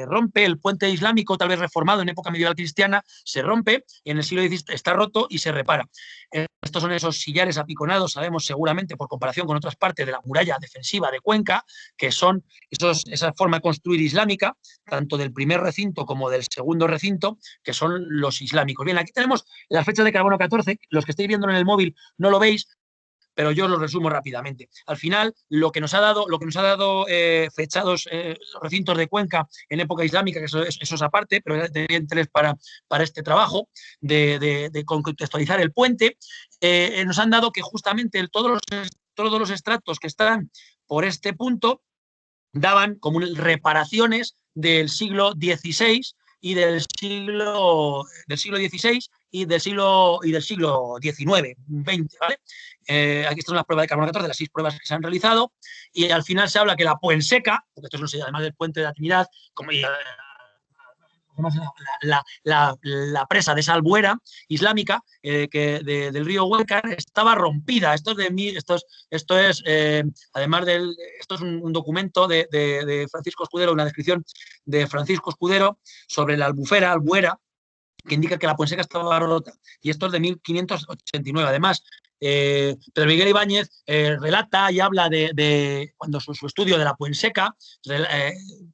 rompe, el puente islámico, tal vez reformado en época medieval cristiana, se rompe, en el siglo XVI está roto y se repara. Estos son esos sillares apiconados, sabemos seguramente por comparación con otras partes de la muralla defensiva de Cuenca, que son esa forma de construir islámica, tanto del primer recinto como del segundo recinto, que son los islámicos. Bien, aquí tenemos las fechas de carbono 14, los que estáis viendo en el móvil no lo veis, pero yo lo resumo rápidamente. Al final, lo que nos ha dado fechados los recintos de Cuenca en época islámica, que eso es aparte, pero tenía interés para este trabajo de contextualizar el puente, nos han dado que justamente todos los estratos que están por este punto daban como reparaciones del siglo XVI y del siglo XVI y del siglo XIX, XX, ¿vale? Aquí están las pruebas de carbono 14, de las 6 pruebas que se han realizado, y al final se habla que la Puenseca, porque esto es además del puente de la Trinidad, como la presa de esa albuera islámica del río Huáscar estaba rompida. Esto es un documento de Francisco Escudero, una descripción de Francisco Escudero sobre la albuera, que indica que la Puenseca estaba rota. Y esto es de 1589. Además, Pedro Miguel Ibáñez relata y habla de cuando su estudio de la Puenseca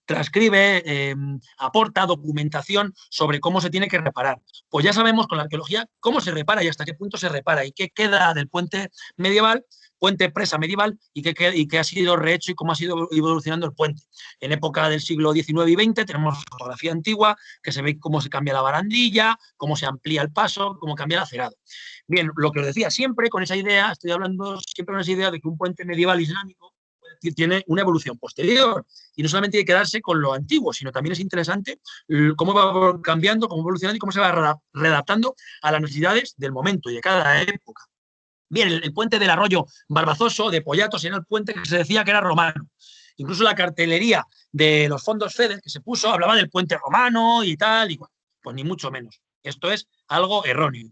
transcribe, aporta documentación sobre cómo se tiene que reparar. Pues ya sabemos con la arqueología cómo se repara y hasta qué punto se repara y qué queda del puente medieval, puente presa medieval, y qué ha sido rehecho y cómo ha sido evolucionando el puente. En época del siglo XIX y XX tenemos fotografía antigua que se ve cómo se cambia la barandilla, cómo se amplía el paso, cómo cambia el acerado. Bien, lo que os decía, siempre con esa idea, estoy hablando siempre con esa idea de que un puente medieval islámico tiene una evolución posterior y no solamente hay que quedarse con lo antiguo, sino también es interesante cómo va cambiando, cómo va evolucionando y cómo se va readaptando a las necesidades del momento y de cada época. Bien, el puente del arroyo Barbazoso de Pollatos era el puente que se decía que era romano. Incluso la cartelería de los fondos FEDER que se puso hablaba del puente romano y tal, y bueno, pues ni mucho menos. Esto es algo erróneo.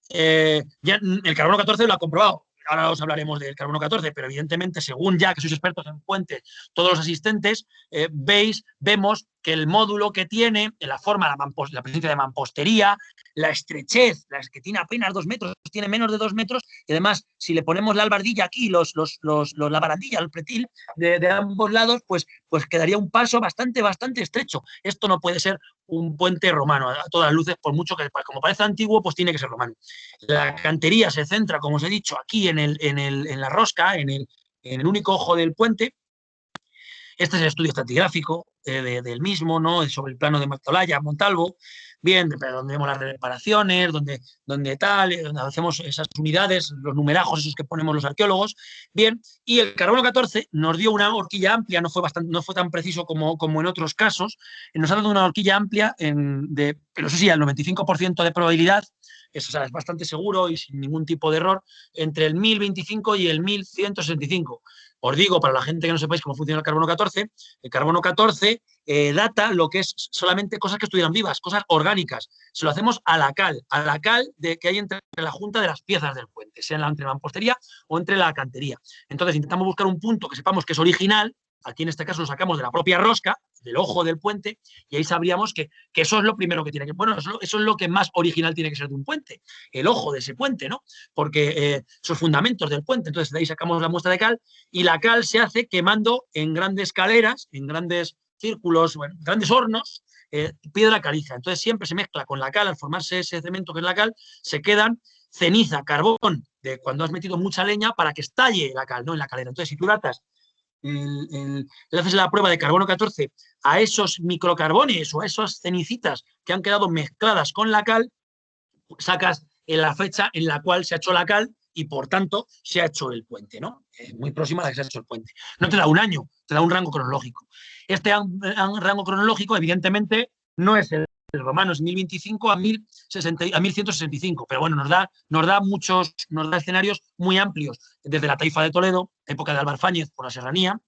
Ya el carbono 14 lo ha comprobado. Ahora os hablaremos del carbono 14, pero evidentemente, según ya que sois expertos en puentes, todos los asistentes, vemos que el módulo que tiene, la forma, la presencia de mampostería, la estrechez, que tiene apenas 2 metros, tiene menos de 2 metros, y además, si le ponemos la albardilla aquí, la barandilla, el pretil de ambos lados, pues quedaría un paso bastante estrecho. Esto no puede ser un puente romano, a todas luces, por mucho que, como parece antiguo, pues tiene que ser romano. La cantería se centra, como os he dicho, aquí en la rosca, en el único ojo del puente. Este es el estudio estratigráfico del mismo, ¿no? Sobre el plano de Martolaya, Montalvo. Bien, donde vemos las reparaciones, donde hacemos esas unidades, los numerajos esos que ponemos los arqueólogos. Bien, y el carbono 14 nos dio una horquilla amplia, no fue tan preciso como en otros casos, nos ha dado una horquilla amplia, pero eso sí, al 95% de probabilidad, eso, o sea, es bastante seguro y sin ningún tipo de error, entre el 1025 y el 1165. Os digo, para la gente que no sepáis cómo funciona el carbono 14 data lo que es solamente cosas que estuvieran vivas, cosas orgánicas. Se lo hacemos a la cal que hay entre la junta de las piezas del puente, sea entre la mampostería o entre la cantería. Entonces intentamos buscar un punto que sepamos que es original. Aquí en este caso lo sacamos de la propia rosca, del ojo del puente, y ahí sabríamos que eso es lo primero que tiene que... Bueno, eso es lo que más original tiene que ser de un puente, el ojo de ese puente, ¿no? Porque esos fundamentos del puente. Entonces de ahí sacamos la muestra de cal, y la cal se hace quemando en grandes caleras, en grandes círculos, bueno, grandes hornos, piedra caliza. Entonces siempre se mezcla con la cal, al formarse ese cemento que es la cal, se quedan ceniza, carbón, de cuando has metido mucha leña para que estalle la cal, ¿no? En la calera. Entonces si tú datas le haces la prueba de carbono 14 a esos microcarbones o a esas cenicitas que han quedado mezcladas con la cal, sacas en la fecha en la cual se ha hecho la cal y por tanto se ha hecho el puente, ¿no? Muy próxima a la que se ha hecho el puente. No te da un año, te da un rango cronológico. Este rango cronológico evidentemente no es el romanos, 1025 a 1165, pero bueno, nos da escenarios muy amplios, desde la taifa de Toledo, época de Álvar Fáñez por la serranía,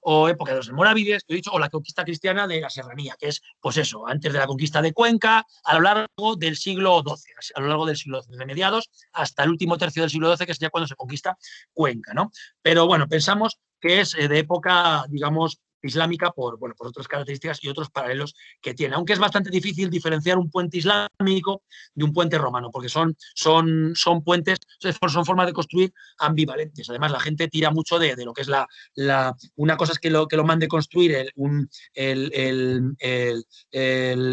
o época de los almorávides, que he dicho, o la conquista cristiana de la serranía, que es, pues eso, antes de la conquista de Cuenca, a lo largo del siglo XII, a lo largo del siglo XII, de mediados hasta el último tercio del siglo XII, que es ya cuando se conquista Cuenca, ¿no? Pero bueno, pensamos que es de época, digamos, islámica por otras características y otros paralelos que tiene, aunque es bastante difícil diferenciar un puente islámico de un puente romano, porque son puentes, son formas de construir ambivalentes. Además, la gente tira mucho de lo que es una cosa es que lo mande construir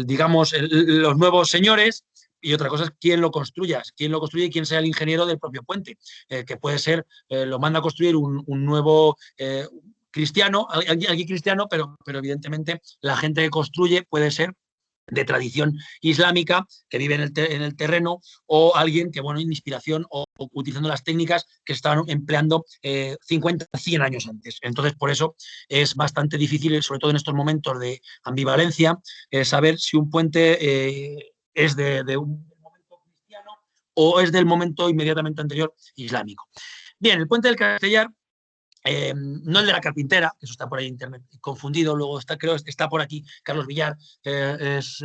digamos, los nuevos señores, y otra cosa es quién lo construye y quién sea el ingeniero del propio puente, que puede ser, lo manda a construir un nuevo cristiano, alguien cristiano, pero evidentemente la gente que construye puede ser de tradición islámica, que vive en el terreno, o alguien que, bueno, en inspiración o utilizando las técnicas que estaban empleando 50, 100 años antes. Entonces, por eso es bastante difícil, sobre todo en estos momentos de ambivalencia, saber si un puente es de un momento cristiano o es del momento inmediatamente anterior islámico. Bien, el puente del Castellar, no el de la Carpintera, que eso está por ahí en internet confundido, luego creo que está por aquí Carlos Villar, es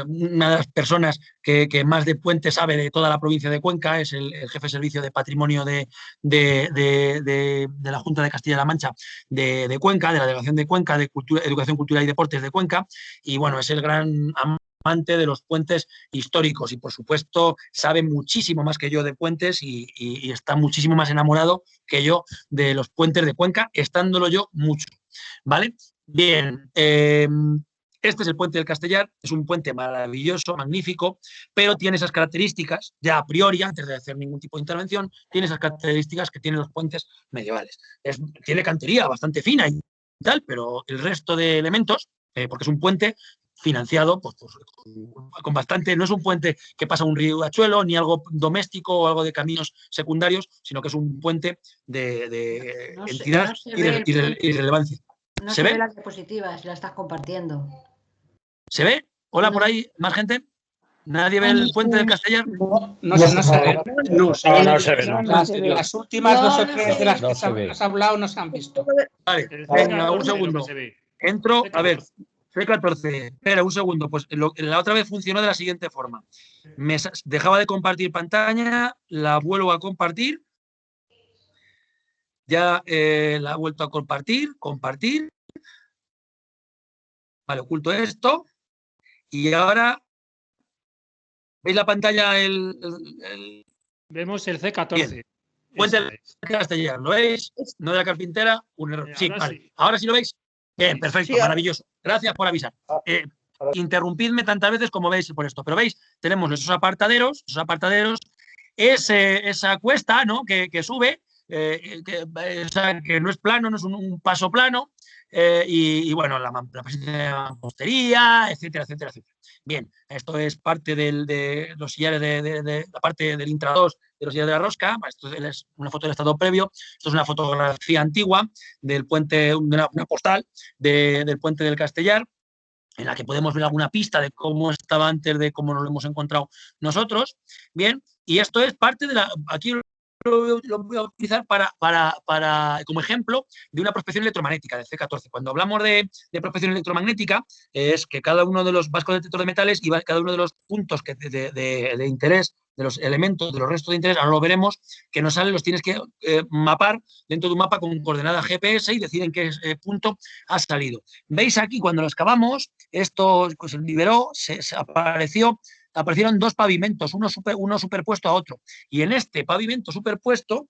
una de las personas que más de puentes sabe de toda la provincia de Cuenca, es el jefe de servicio de patrimonio de la Junta de Castilla-La Mancha de Cuenca, de la Delegación de Cuenca, de Educación, Cultura y Deportes de Cuenca, y bueno, es el gran amante de los puentes históricos y, por supuesto, sabe muchísimo más que yo de puentes y está muchísimo más enamorado que yo de los puentes de Cuenca, estándolo yo mucho, ¿vale? Bien, este es el puente del Castellar, es un puente maravilloso, magnífico, pero tiene esas características, ya a priori, antes de hacer ningún tipo de intervención, tiene esas características que tienen los puentes medievales. Tiene cantería bastante fina y tal, pero el resto de elementos, porque es un puente financiado pues, con bastante, no es un puente que pasa un riachuelo, ni algo doméstico o algo de caminos secundarios, sino que es un puente de entidad y relevancia. No se ve las diapositivas, la estás compartiendo. ¿Se ve? Hola, por ahí, ¿más gente? ¿Nadie ve el puente del Castellar? No se ve. No se ve. Las últimas dos o tres de las que has hablado no se han visto. Vale, venga, un segundo. Entro, a ver, C14. Espera, un segundo. Pues la otra vez funcionó de la siguiente forma. Me dejaba de compartir pantalla, la vuelvo a compartir. Ya la he vuelto a compartir. Vale, oculto esto. Y ahora, ¿veis la pantalla? Vemos el C14. Bien. Puente del Castellar, ¿lo veis? No de la Carpintera, un error. Sí, vale. Sí. Ahora sí lo veis. Bien, perfecto, maravilloso. Gracias por avisar. Interrumpidme tantas veces como veis por esto. Pero veis, tenemos nuestros apartaderos, esa cuesta, ¿no? que sube, que no es plano, no es un paso plano, y bueno, la presencia de mampostería, etcétera. Bien, esto es parte de los sillares de la parte del Intra 2 de los sillares de la Rosca. Esto es una foto del estado previo. Esto es una fotografía antigua del puente, una postal del puente del Castellar, en la que podemos ver alguna pista de cómo estaba antes de cómo nos lo hemos encontrado nosotros. Bien, y esto es parte de aquí lo voy a utilizar como ejemplo de una prospección electromagnética de C14. Cuando hablamos de prospección electromagnética, es que cada uno de los vascos detectores de metales y cada uno de los puntos de interés, de los elementos, de los restos de interés, ahora lo veremos, que nos salen, los tienes que mapar dentro de un mapa con coordenada GPS y decir en qué punto ha salido. Veis aquí, cuando lo excavamos, esto pues, se liberó, aparecieron dos pavimentos, uno superpuesto a otro. Y en este pavimento superpuesto,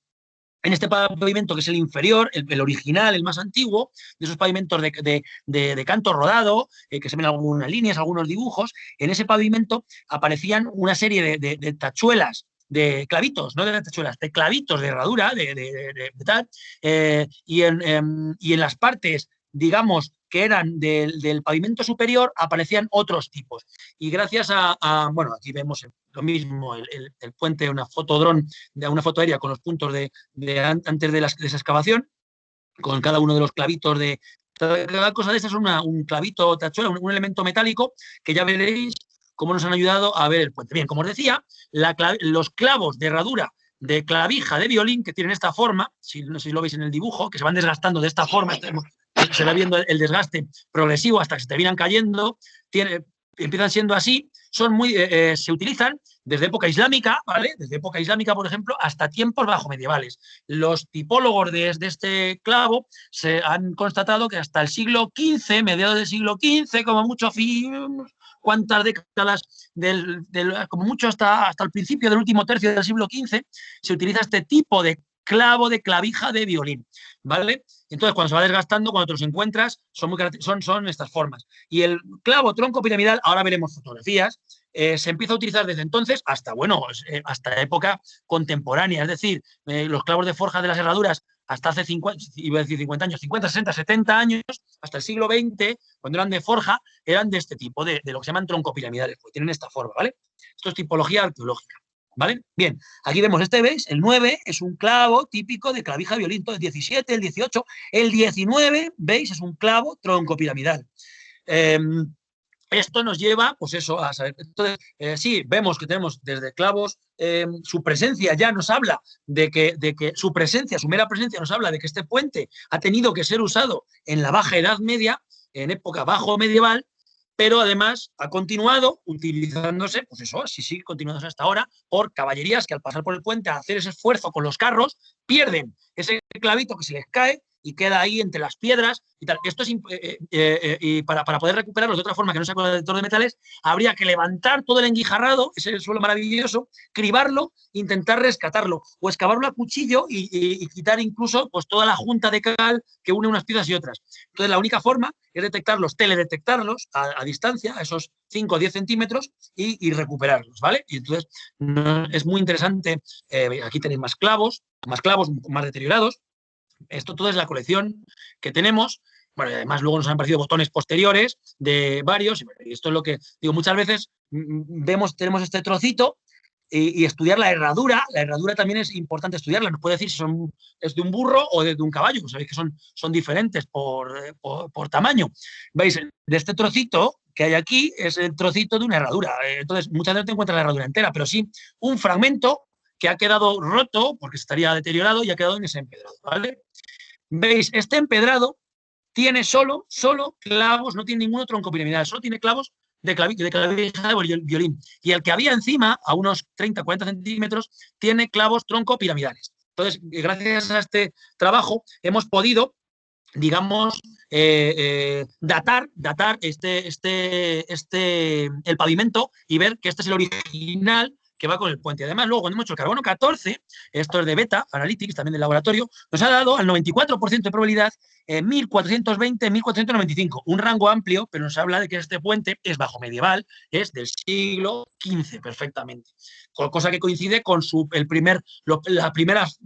en este pavimento que es el inferior, el original, el más antiguo, de esos pavimentos de canto rodado, que se ven algunas líneas, algunos dibujos, en ese pavimento aparecían una serie de tachuelas, de clavitos, no de tachuelas, de clavitos de herradura, de tal, y en las partes, digamos, que eran del pavimento superior, aparecían otros tipos. Y gracias bueno, aquí vemos lo mismo, el puente, una foto dron, una foto aérea con los puntos antes de esa excavación, con cada uno de los clavitos de Cada cosa de estas es un clavito, tachuela, un elemento metálico que ya veréis cómo nos han ayudado a ver el puente. Bien, como os decía, los clavos de herradura de clavija de violín que tienen esta forma, no sé si lo veis en el dibujo, que se van desgastando de esta forma, se va viendo el desgaste progresivo hasta que se terminan cayendo, empiezan siendo así, se utilizan desde época islámica, ¿vale? Desde época islámica, por ejemplo, hasta tiempos bajo medievales. Los tipólogos de este clavo se han constatado que hasta el siglo XV, mediados del siglo XV, como mucho, cuántas décadas, como mucho hasta el principio del último tercio del siglo XV, se utiliza este tipo de clavo de clavija de violín, ¿vale? Entonces, cuando se va desgastando, cuando te los encuentras, son estas formas. Y el clavo tronco piramidal, ahora veremos fotografías, se empieza a utilizar desde entonces hasta época contemporánea. Es decir, los clavos de forja de las herraduras hasta hace 50 años, 50, 60, 70 años, hasta el siglo XX, cuando eran de forja, eran de este tipo, de lo que se llaman troncopiramidales, porque tienen esta forma, ¿vale? Esto es tipología arqueológica, ¿vale? Bien, aquí vemos ¿veis? El 9 es un clavo típico de clavija de violín, entonces el 17, el 18, el 19, ¿veis? Es un clavo troncopiramidal. Esto nos lleva, pues eso, a saber. Entonces, sí, vemos que tenemos desde clavos, su presencia ya nos habla de que su mera presencia nos habla de que este puente ha tenido que ser usado en la Baja Edad Media, en época bajo medieval, pero además ha continuado utilizándose, pues eso, sí, sigue continuándose hasta ahora, por caballerías que al pasar por el puente a hacer ese esfuerzo con los carros, pierden ese clavito que se les cae y queda ahí entre las piedras y tal. Esto es y para poder recuperarlo de otra forma que no sea con el detector de metales, habría que levantar todo el enguijarrado, ese suelo maravilloso, cribarlo, intentar rescatarlo, o excavarlo a cuchillo y quitar incluso pues, toda la junta de cal que une unas piezas y otras. Entonces, la única forma es teledetectarlos a distancia, a esos 5 o 10 centímetros, y recuperarlos, ¿vale? Y entonces es muy interesante. Aquí tenéis más clavos, más deteriorados. Esto todo es la colección que tenemos. Bueno, y además luego nos han aparecido botones posteriores de varios. Y esto es lo que digo, muchas veces tenemos este trocito y estudiar la herradura. La herradura también es importante estudiarla. Nos puede decir si es de un burro o de un caballo. Pues sabéis que son diferentes por tamaño. ¿Veis? De este trocito que hay aquí es el trocito de una herradura. Entonces, muchas veces no te encuentras la herradura entera, pero sí un fragmento que ha quedado roto porque estaría deteriorado y ha quedado en ese empedrado, ¿vale? ¿Veis? Este empedrado tiene solo clavos, no tiene ninguno troncopiramidal, solo tiene clavos de clavija de violín. Y el que había encima, a unos 30, 40 centímetros, tiene clavos troncopiramidales. Entonces, gracias a este trabajo, hemos podido, digamos, datar el pavimento y ver que este es el original que va con el puente. Además, luego, cuando hemos hecho el carbono 14, esto es de Beta Analytics, también del laboratorio, nos ha dado al 94% de probabilidad 1420, 1495. Un rango amplio, pero nos habla de que este puente es bajo medieval, es del siglo XV perfectamente. Cosa que coincide con las primeras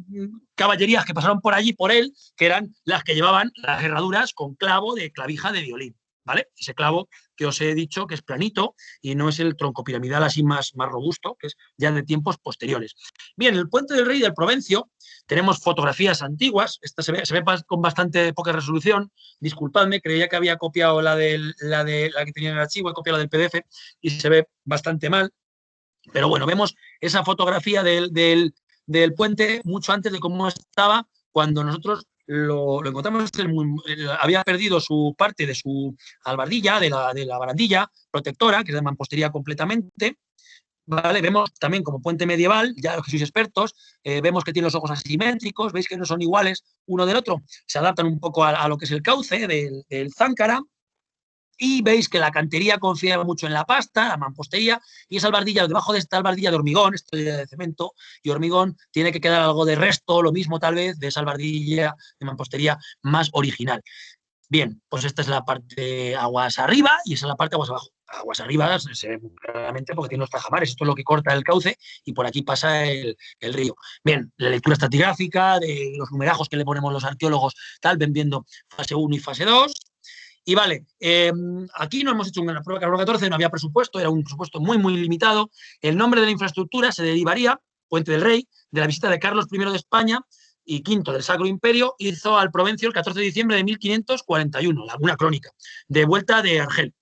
caballerías que pasaron por allí, por él, que eran las que llevaban las herraduras con clavo de clavija de violín, ¿vale? Ese clavo que os he dicho que es planito y no es el troncopiramidal así más robusto, que es ya de tiempos posteriores. Bien, el Puente del Rey del Provencio, tenemos fotografías antiguas, esta se ve con bastante poca resolución, disculpadme, creía que había copiado la que tenía en el archivo, he copiado la del PDF y se ve bastante mal, pero bueno, vemos esa fotografía del puente mucho antes de cómo estaba cuando nosotros lo encontramos. Había perdido su parte de su albardilla, de la barandilla protectora, que es de mampostería completamente. ¿Vale? Vemos también como puente medieval, ya los que sois expertos, vemos que tiene los ojos asimétricos, veis que no son iguales uno del otro, se adaptan un poco a lo que es el cauce del Záncara. Y veis que la cantería confiaba mucho en la pasta, la mampostería, y esa albardilla, debajo de esta albardilla de hormigón, esto de cemento y hormigón, tiene que quedar algo de resto, lo mismo tal vez, de esa albardilla de mampostería más original. Bien, pues esta es la parte aguas arriba y esa es la parte aguas abajo. Aguas arriba se ve claramente porque tiene los tajamares, esto es lo que corta el cauce y por aquí pasa el río. Bien, la lectura estratigráfica de los numerajos que le ponemos los arqueólogos, tal, ven viendo fase 1 y fase 2. Y vale, aquí no hemos hecho una prueba de carbono 14, no había presupuesto, era un presupuesto muy limitado. El nombre de la infraestructura se derivaría, Puente del Rey, de la visita de Carlos I de España y V del Sacro Imperio, hizo al Provencio el 14 de diciembre de 1541, una crónica, de vuelta de Argel.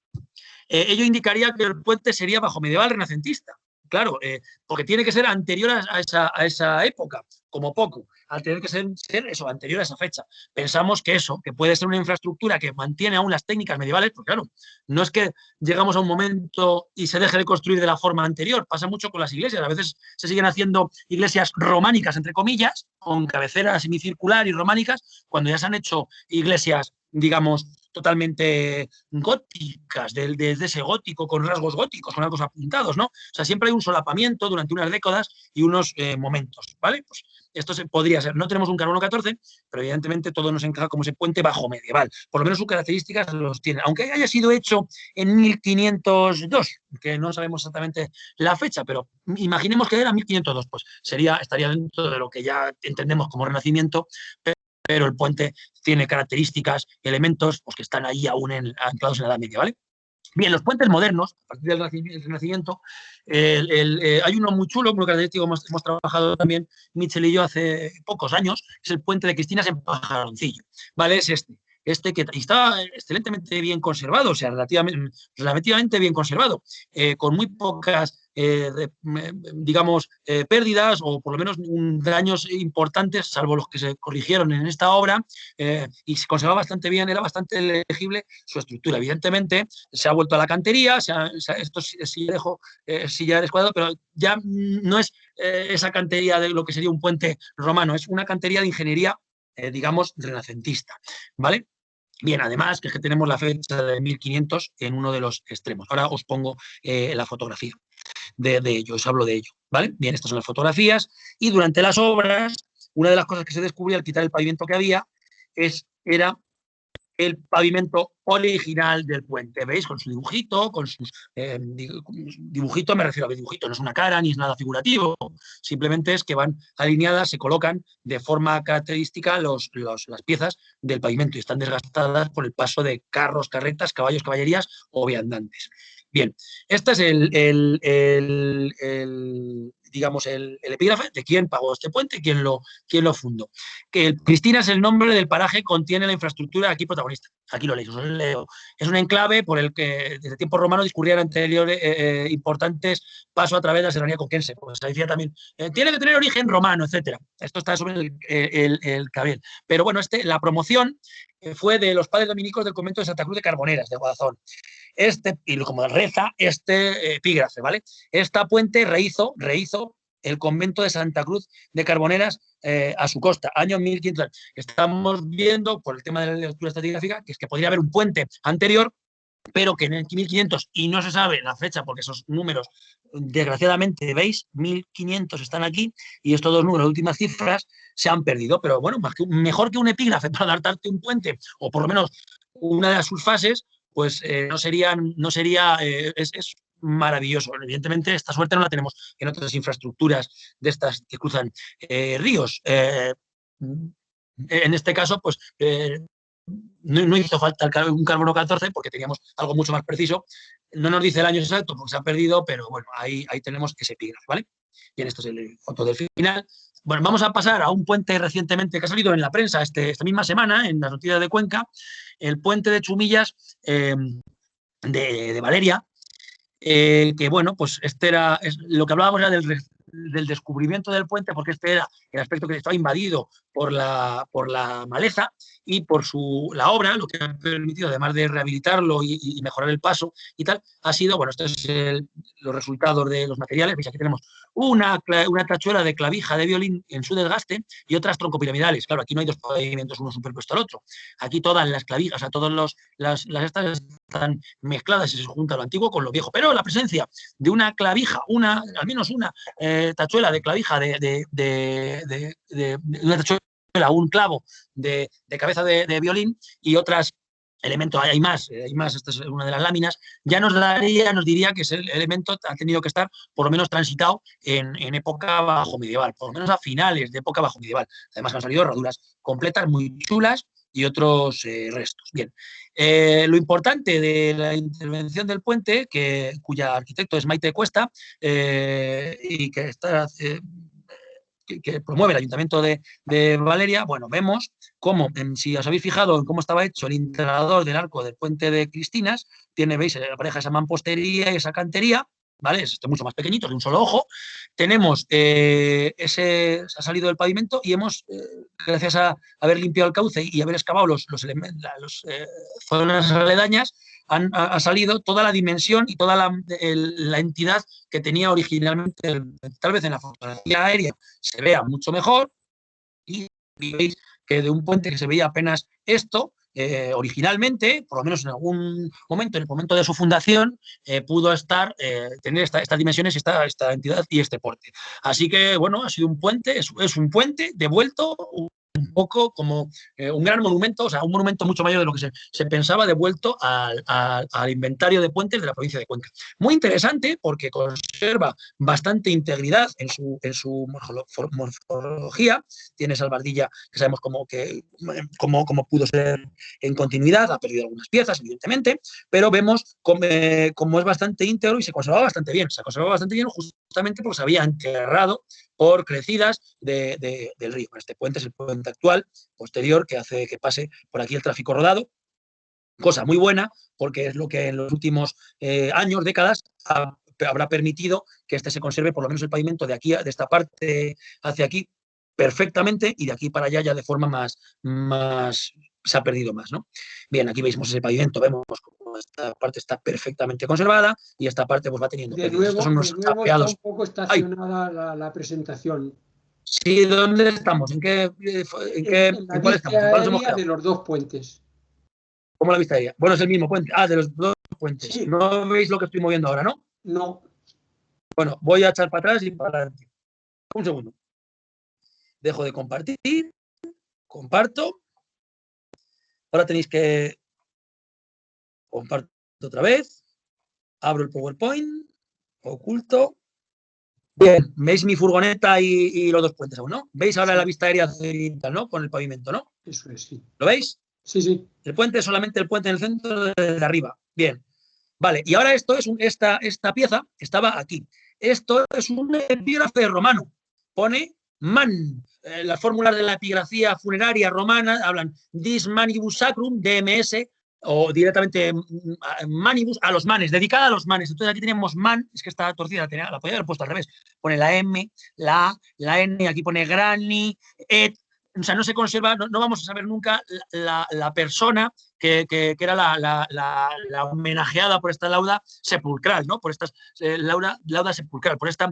Ello indicaría que el puente sería bajo medieval renacentista. Claro, porque tiene que ser anterior a esa época, como poco, al tener que ser eso, anterior a esa fecha. Pensamos que eso, que puede ser una infraestructura que mantiene aún las técnicas medievales, pues claro, no es que llegamos a un momento y se deje de construir de la forma anterior, pasa mucho con las iglesias, a veces se siguen haciendo iglesias románicas, entre comillas, con cabecera semicircular y románicas, cuando ya se han hecho iglesias, digamos, totalmente góticas, desde ese gótico, con rasgos góticos, con algo apuntados, ¿no? O sea, siempre hay un solapamiento durante unas décadas y unos momentos, ¿vale? Pues esto podría ser. No tenemos un carbono 14, pero evidentemente todo nos encaja como ese puente bajo medieval. Por lo menos sus características los tiene. Aunque haya sido hecho en 1502, que no sabemos exactamente la fecha, pero imaginemos que era 1502, pues estaría dentro de lo que ya entendemos como Renacimiento, pero el puente tiene características, elementos pues, que están ahí aún anclados en la Edad Media, ¿vale? Bien, los puentes modernos, a partir del Renacimiento, hay uno muy chulo, muy característico, hemos trabajado también Mitchell y yo hace pocos años, es el puente de Cristinas en Pajaroncillo, ¿vale? Es este que está excelentemente bien conservado, o sea, relativamente bien conservado, con muy pocas, digamos, pérdidas o por lo menos daños importantes, salvo los que se corrigieron en esta obra, y se conservaba bastante bien, era bastante legible su estructura. Evidentemente, se ha vuelto a la cantería, esto sí ya es cuadrado, pero ya no es esa cantería de lo que sería un puente romano, es una cantería de ingeniería, digamos, renacentista, ¿vale? Bien, además, que es que tenemos la fecha de 1500 en uno de los extremos. Ahora os pongo la fotografía de ello, os hablo de ello, ¿vale? Bien, estas son las fotografías y durante las obras, una de las cosas que se descubrió al quitar el pavimento que había era el pavimento original del puente, ¿veis? Con su dibujito, con sus dibujito, me refiero a dibujito, no es una cara ni es nada figurativo, simplemente es que van alineadas, se colocan de forma característica las piezas del pavimento y están desgastadas por el paso de carros, carretas, caballos, caballerías o viandantes. Bien, este es digamos, el epígrafe de quién pagó este puente y quién lo fundó. Que Cristina es el nombre del paraje que contiene la infraestructura aquí protagonista. Aquí lo leo. Es un enclave por el que desde tiempos romanos discurrían anteriores importantes pasos a través de la serranía conquense. Pues se decía también, tiene que tener origen romano, etcétera. Esto está sobre el Cabiel. Pero bueno, la promoción fue de los padres dominicos del convento de Santa Cruz de Carboneras, de Guadalajara. Y como reza epígrafe, ¿vale? Esta puente rehizo el convento de Santa Cruz de Carboneras a su costa, año 1500. Estamos viendo, por el tema de la lectura estratigráfica, que es que podría haber un puente anterior, pero que en el 1500, y no se sabe la fecha, porque esos números, desgraciadamente, ¿veis? 1500 están aquí, y estos dos números, las últimas cifras, se han perdido. Pero bueno, mejor que un epígrafe para darte un puente, o por lo menos una de sus fases, pues es maravilloso. Evidentemente, esta suerte no la tenemos en otras infraestructuras de estas que cruzan ríos. En este caso, pues no hizo falta un carbono 14 porque teníamos algo mucho más preciso. No nos dice el año exacto porque se ha perdido, pero bueno, ahí tenemos ese epígrafe, ¿vale? Bien, esto es el foto del final. Bueno, vamos a pasar a un puente recientemente que ha salido en la prensa esta misma semana, en las noticias de Cuenca, el puente de Chumillas de Valeria, que bueno, pues lo que hablábamos era del descubrimiento del puente, porque este era el aspecto que estaba invadido por la maleza y por la obra, lo que ha permitido, además de rehabilitarlo y mejorar el paso y tal, ha sido, bueno, estos son los resultados de los materiales. Veis, aquí tenemos una tachuela de clavija de violín en su desgaste y otras troncopiramidales. Claro, aquí no hay dos pavimentos uno superpuesto al otro. Aquí todas las clavijas, o sea, todas las estas están mezcladas y se junta lo antiguo con lo viejo. Pero la presencia de una clavija, al menos una tachuela de clavija de una tachuela, un clavo de cabeza de violín y otras elementos, hay más, esta es una de las láminas, ya nos diría que ese elemento ha tenido que estar por lo menos transitado en época bajo medieval, por lo menos a finales de época bajo medieval. Además han salido herraduras completas muy chulas y otros restos. Bien, lo importante de la intervención del puente, cuya arquitecto es Maite Cuesta, y que está que promueve el Ayuntamiento de Valeria, bueno, vemos cómo, si os habéis fijado en cómo estaba hecho el integrador del arco del puente de Cristinas, veis, apareja esa mampostería y esa cantería, ¿vale? Es mucho más pequeñito, de un solo ojo. Tenemos ha salido del pavimento y hemos, gracias a haber limpiado el cauce y haber excavado las zonas aledañas, ha salido toda la dimensión y toda la entidad que tenía originalmente. Tal vez en la fotografía aérea se vea mucho mejor y veis que de un puente que se veía apenas esto, originalmente, por lo menos en algún momento, en el momento de su fundación, pudo tener estas dimensiones, esta entidad y este porte. Así que, bueno, ha sido un puente, es un puente devuelto un poco como un gran monumento, o sea, un monumento mucho mayor de lo que se pensaba, devuelto al inventario de puentes de la provincia de Cuenca. Muy interesante porque conserva bastante integridad en su morfología. Tiene esa albardilla que sabemos cómo pudo ser en continuidad, ha perdido algunas piezas, evidentemente, pero vemos cómo es bastante íntegro y se conservaba bastante bien. Se conservaba bastante bien justamente porque se había enterrado por crecidas del río. Este puente es el puente actual, posterior, que hace que pase por aquí el tráfico rodado. Cosa muy buena, porque es lo que en los últimos años, décadas, habrá permitido que se conserve por lo menos el pavimento de aquí, de esta parte hacia aquí, perfectamente, y de aquí para allá ya de forma más se ha perdido más, ¿no? Bien, aquí veis ese pavimento, vemos cómo esta parte está perfectamente conservada y esta parte pues va teniendo de nuevo, estos son unos está tapeados. un poco estacionada la presentación. Sí, ¿dónde estamos? ¿En cuál estamos? ¿En cuál hemos quedado? De los dos puentes. ¿Cómo la vista aérea? Bueno, es el mismo puente. Ah, de los dos puentes. Sí. No veis lo que estoy moviendo ahora, ¿no? No. Bueno, voy a echar para atrás y para adelante. Un segundo. Dejo de compartir. Comparto. Ahora tenéis que... Comparto otra vez. Abro el PowerPoint. Oculto. Bien, veis mi furgoneta y los dos puentes aún, ¿no? ¿Veis ahora la vista aérea cenital, ¿no? Con el pavimento, ¿no? Eso es, sí. ¿Lo veis? Sí, sí. El puente es solamente el puente en el centro de arriba. Bien. Vale, y ahora esto es esta pieza estaba aquí. Esto es un epígrafe romano. Pone man. Las fórmulas de la epigrafía funeraria romana hablan dis manibus sacrum, DMS, o directamente manibus, a los manes, dedicada a los manes. Entonces aquí tenemos man, es que está torcida, la podía haber puesto al revés. Pone la M, la A, la N, aquí pone grani, et. O sea, no se conserva, no vamos a saber nunca la persona que era la homenajeada por esta lauda sepulcral, ¿no? Por esta lauda sepulcral, por este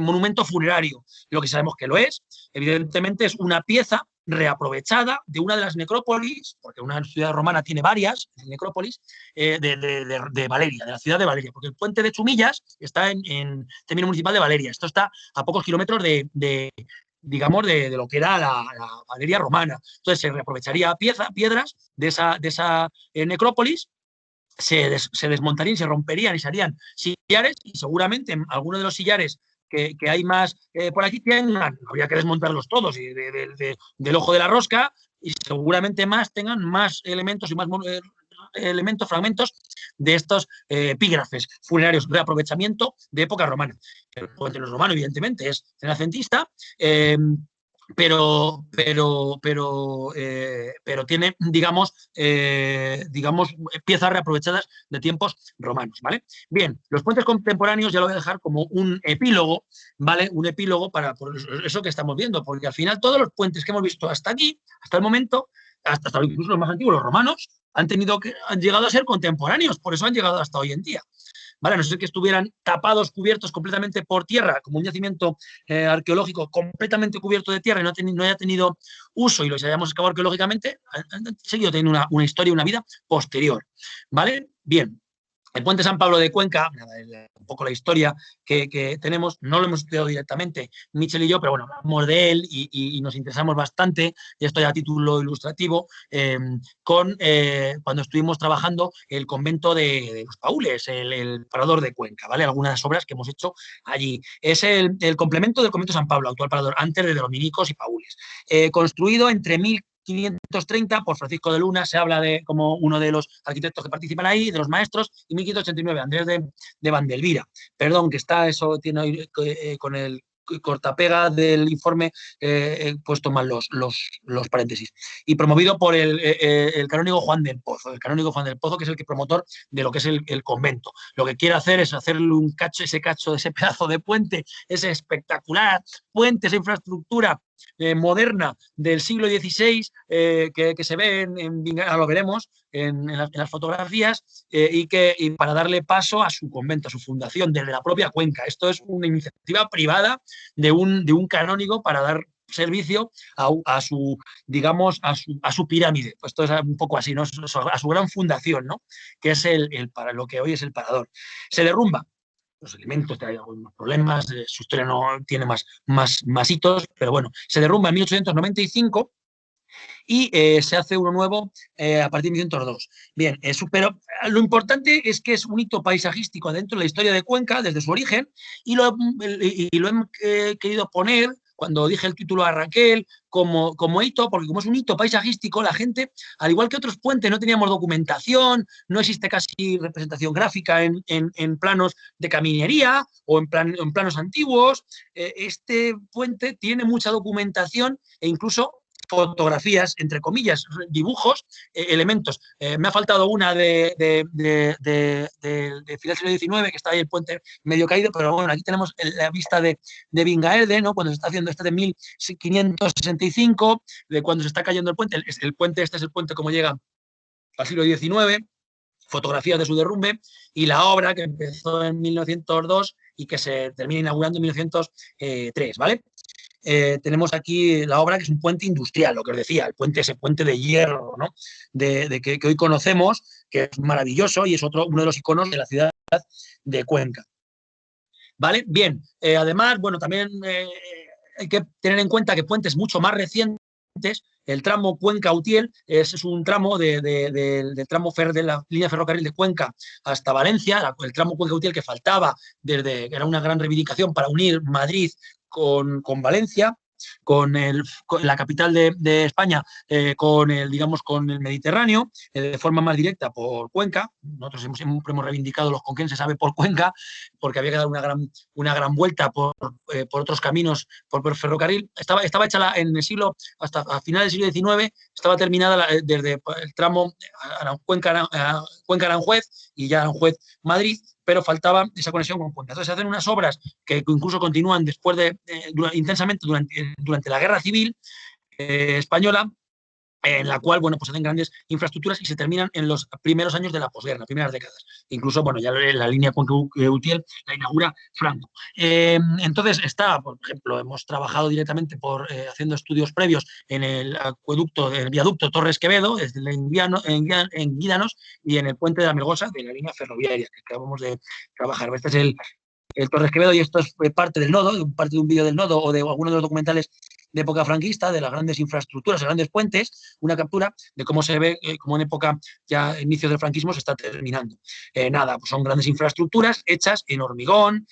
monumento funerario. Lo que sabemos que lo es, evidentemente, es una pieza reaprovechada de una de las necrópolis, porque una ciudad romana tiene varias necrópolis, de Valeria, de la ciudad de Valeria, porque el puente de Chumillas está en término municipal de Valeria. Esto está a pocos kilómetros digamos, de lo que era la Valeria romana. Entonces se reaprovecharía piedras de esa necrópolis, se desmontarían, se romperían y se harían sillares, y seguramente algunos de los sillares que hay más por aquí habría que desmontarlos todos y del ojo de la rosca, y seguramente tengan más elementos y más fragmentos de estos epígrafes funerarios, reaprovechamiento de época romana. El puente no es romano, evidentemente, es renacentista, pero tiene, digamos, piezas reaprovechadas de tiempos romanos, ¿vale? Bien, los puentes contemporáneos ya lo voy a dejar como un epílogo, ¿vale? Un epílogo por eso que estamos viendo, porque al final todos los puentes que hemos visto hasta aquí, hasta el momento, hasta incluso los más antiguos, los romanos, han llegado a ser contemporáneos, por eso han llegado hasta hoy en día. ¿Vale? A no ser que estuvieran tapados, cubiertos completamente por tierra, como un yacimiento arqueológico completamente cubierto de tierra y no haya tenido uso y los hayamos excavado arqueológicamente, han seguido teniendo una historia, una vida posterior. ¿Vale? Bien. El puente San Pablo de Cuenca, un poco la historia que tenemos, no lo hemos estudiado directamente Michel y yo, pero bueno, hablamos de él y nos interesamos bastante, y esto ya a título ilustrativo, cuando estuvimos trabajando el convento de los Paules, el parador de Cuenca, ¿vale? Algunas obras que hemos hecho allí. Es el complemento del convento San Pablo, actual parador, antes de dominicos y Paules. Construido entre 1530 por Francisco de Luna, se habla como uno de los arquitectos que participan ahí, de los maestros, y 1589, Andrés de Vandelvira. Perdón, que está eso, tiene con el cortapega del informe he puesto mal los paréntesis. Y promovido por el canónigo Juan del Pozo, que es el promotor de lo que es el convento. Lo que quiere hacer es hacerle un cacho, ese pedazo de puente, ese espectacular puente, esa infraestructura moderna del siglo XVI que se ve lo veremos en las fotografías y para darle paso a su convento, a su fundación desde la propia Cuenca. Esto es una iniciativa privada de un canónigo para dar servicio a su, digamos, a su pirámide. Pues esto es un poco así, ¿no? A su gran fundación, ¿no? Que es para lo que hoy es el Parador. Se derrumba. Los elementos, hay algunos problemas, su historia no tiene más hitos, pero bueno, se derrumba en 1895 y se hace uno nuevo a partir de 1902. Bien, pero lo importante es que es un hito paisajístico dentro de la historia de Cuenca desde su origen y lo he querido poner, cuando dije el título a Raquel, como hito, porque como es un hito paisajístico, la gente, al igual que otros puentes, no teníamos documentación, no existe casi representación gráfica en planos de caminería o en planos antiguos. Este puente tiene mucha documentación e incluso fotografías, entre comillas, dibujos, elementos. Me ha faltado una de final del siglo XIX, que está ahí el puente medio caído, pero bueno, aquí tenemos la vista de Vingaerde, ¿no? Cuando se está haciendo de 1565, de cuando se está cayendo el puente. Este es el puente como llega al siglo XIX, fotografías de su derrumbe, y la obra que empezó en 1902 y que se termina inaugurando en 1903, ¿vale? Tenemos aquí la obra, que es un puente industrial, lo que os decía, ese puente de hierro, ¿no? que hoy conocemos, que es maravilloso y es uno de los iconos de la ciudad de Cuenca. ¿Vale? Bien, además, bueno, también hay que tener en cuenta que puentes mucho más recientes, el tramo Cuenca-Utiel es un tramo del tramo de la línea ferrocarril de Cuenca hasta Valencia, el tramo Cuenca-Utiel que faltaba, era una gran reivindicación para unir Madrid con Valencia, con la capital de España, con el Mediterráneo, de forma más directa por Cuenca. Nosotros siempre hemos reivindicado los conquenses, sabe, por Cuenca, porque había que dar una gran vuelta por otros caminos, por ferrocarril. Estaba hecha hasta a finales del siglo XIX, estaba terminada desde el tramo Cuenca-Aranjuez y ya Aranjuez-Madrid, pero faltaba esa conexión con Cuenca. Entonces se hacen unas obras que incluso continúan después intensamente durante la Guerra Civil española, en la cual, bueno, pues hacen grandes infraestructuras y se terminan en los primeros años de la posguerra, las primeras décadas. Incluso, bueno, ya la línea Cuenca-Utiel la inaugura Franco. Entonces por ejemplo, hemos trabajado directamente haciendo estudios previos en el viaducto Torres Quevedo, en Guídanos, y en el puente de la Melgosa de la línea ferroviaria que acabamos de trabajar. Este es el Torres Quevedo, y esto es parte del nodo, parte de un vídeo del nodo o de algunos de los documentales de época franquista, de las grandes infraestructuras, de grandes puentes, una captura de cómo se ve, como en época ya inicios del franquismo se está terminando. Pues son grandes infraestructuras hechas en hormigón,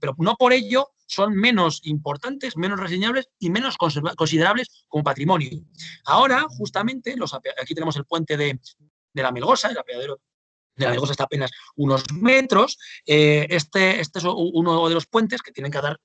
pero no por ello son menos importantes, menos reseñables y menos considerables como patrimonio. Ahora, justamente, aquí tenemos el puente de la Melgosa, el apeadero de la Melgosa está apenas unos metros. Este es uno de los puentes que tienen que dar...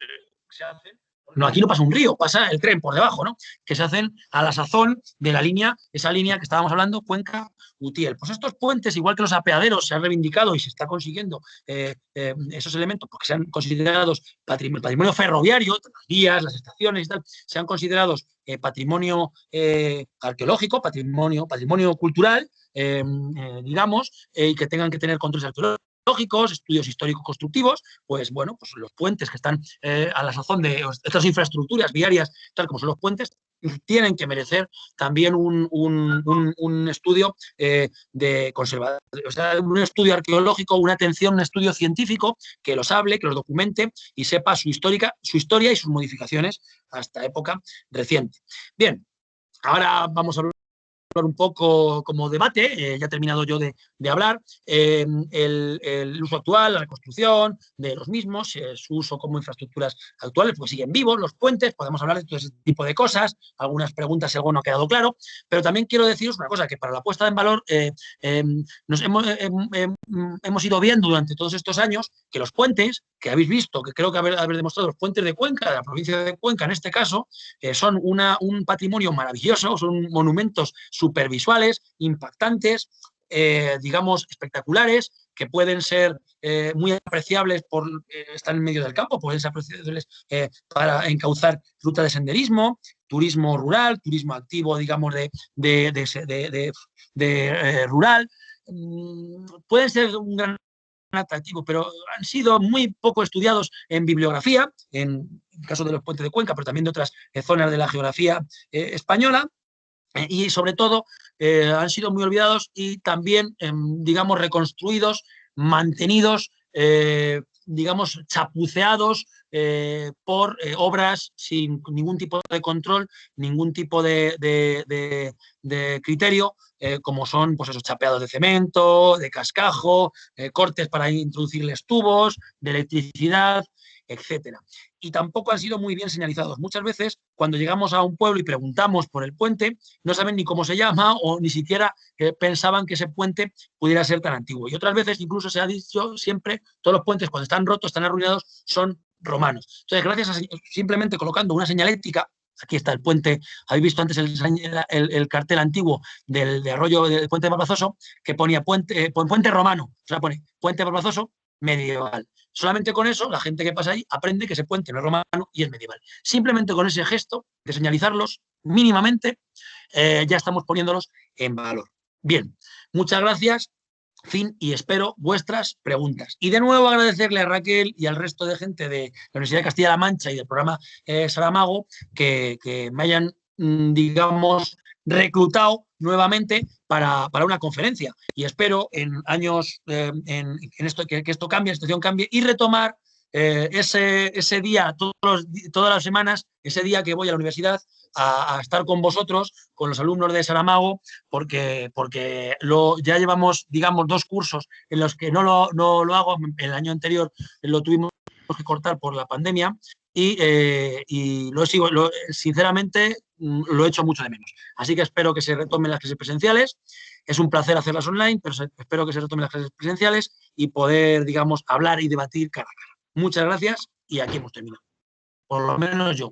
se hacen. No, aquí no pasa un río, pasa el tren por debajo, ¿no? Que se hacen a la sazón de esa línea que estábamos hablando, Cuenca-Utiel. Pues estos puentes, igual que los apeaderos, se han reivindicado y se está consiguiendo esos elementos porque sean considerados patrimonio ferroviario, las vías, las estaciones y tal, sean considerados patrimonio arqueológico, patrimonio cultural, digamos, y que tengan que tener controles arqueológicos, estudios histórico-constructivos. Pues bueno, pues los puentes que están a la sazón de estas infraestructuras viarias, tal como son los puentes, tienen que merecer también un estudio de conservación, o sea, un estudio arqueológico, una atención, un estudio científico que los hable, que los documente y sepa su historia y sus modificaciones hasta época reciente. Bien, ahora vamos a hablar un poco como debate, ya he terminado yo de hablar, el uso actual, la reconstrucción de los mismos, su uso como infraestructuras actuales, pues siguen vivos los puentes, podemos hablar de todo ese tipo de cosas, algunas preguntas si algo no ha quedado claro, pero también quiero deciros una cosa, que para la puesta en valor hemos ido viendo durante todos estos años que los puentes, que habéis visto, que creo que haber demostrado, los puentes de Cuenca, de la provincia de Cuenca en este caso, son un patrimonio maravilloso, son monumentos supervisuales, impactantes, digamos, espectaculares, que pueden ser muy apreciables por estar en medio del campo, pueden ser apreciables para encauzar rutas de senderismo, turismo rural, turismo activo, digamos, rural. Pueden ser un gran atractivo, pero han sido muy poco estudiados en bibliografía, en el caso de los puentes de Cuenca, pero también de otras zonas de la geografía española. Y sobre todo han sido muy olvidados y también, digamos, reconstruidos, mantenidos, digamos, chapuceados por obras sin ningún tipo de control, ningún tipo de criterio, como son pues esos chapeados de cemento, de cascajo, cortes para introducirles tubos, de electricidad, etcétera. Y tampoco han sido muy bien señalizados. Muchas veces, cuando llegamos a un pueblo y preguntamos por el puente, no saben ni cómo se llama o ni siquiera pensaban que ese puente pudiera ser tan antiguo. Y otras veces incluso se ha dicho siempre, todos los puentes cuando están rotos, están arruinados, son romanos. Entonces, gracias a simplemente colocando una señalética, aquí está el puente, habéis visto antes el cartel antiguo del arroyo del puente de Barbazoso, que ponía puente romano, o sea, pone puente Barbazoso medieval. Solamente con eso, la gente que pasa ahí aprende que ese puente no es romano y es medieval. Simplemente con ese gesto de señalizarlos mínimamente, ya estamos poniéndolos en valor. Bien, muchas gracias, fin, y espero vuestras preguntas. Y de nuevo agradecerle a Raquel y al resto de gente de la Universidad de Castilla-La Mancha y del programa Saramago que me hayan, digamos, reclutado nuevamente para una conferencia, y espero en años en esto, que esto cambie, la situación cambie, y retomar ese día, todas las semanas, ese día que voy a la universidad a estar con vosotros, con los alumnos de Saramago, porque ya llevamos, digamos, 2 cursos en los que no lo hago. El año anterior lo tuvimos que cortar por la pandemia, y sinceramente lo echo mucho de menos. Así que espero que se retomen las clases presenciales. Es un placer hacerlas online, pero espero que se retomen las clases presenciales y poder, digamos, hablar y debatir cara a cara. Muchas gracias y aquí hemos terminado. Por lo menos yo.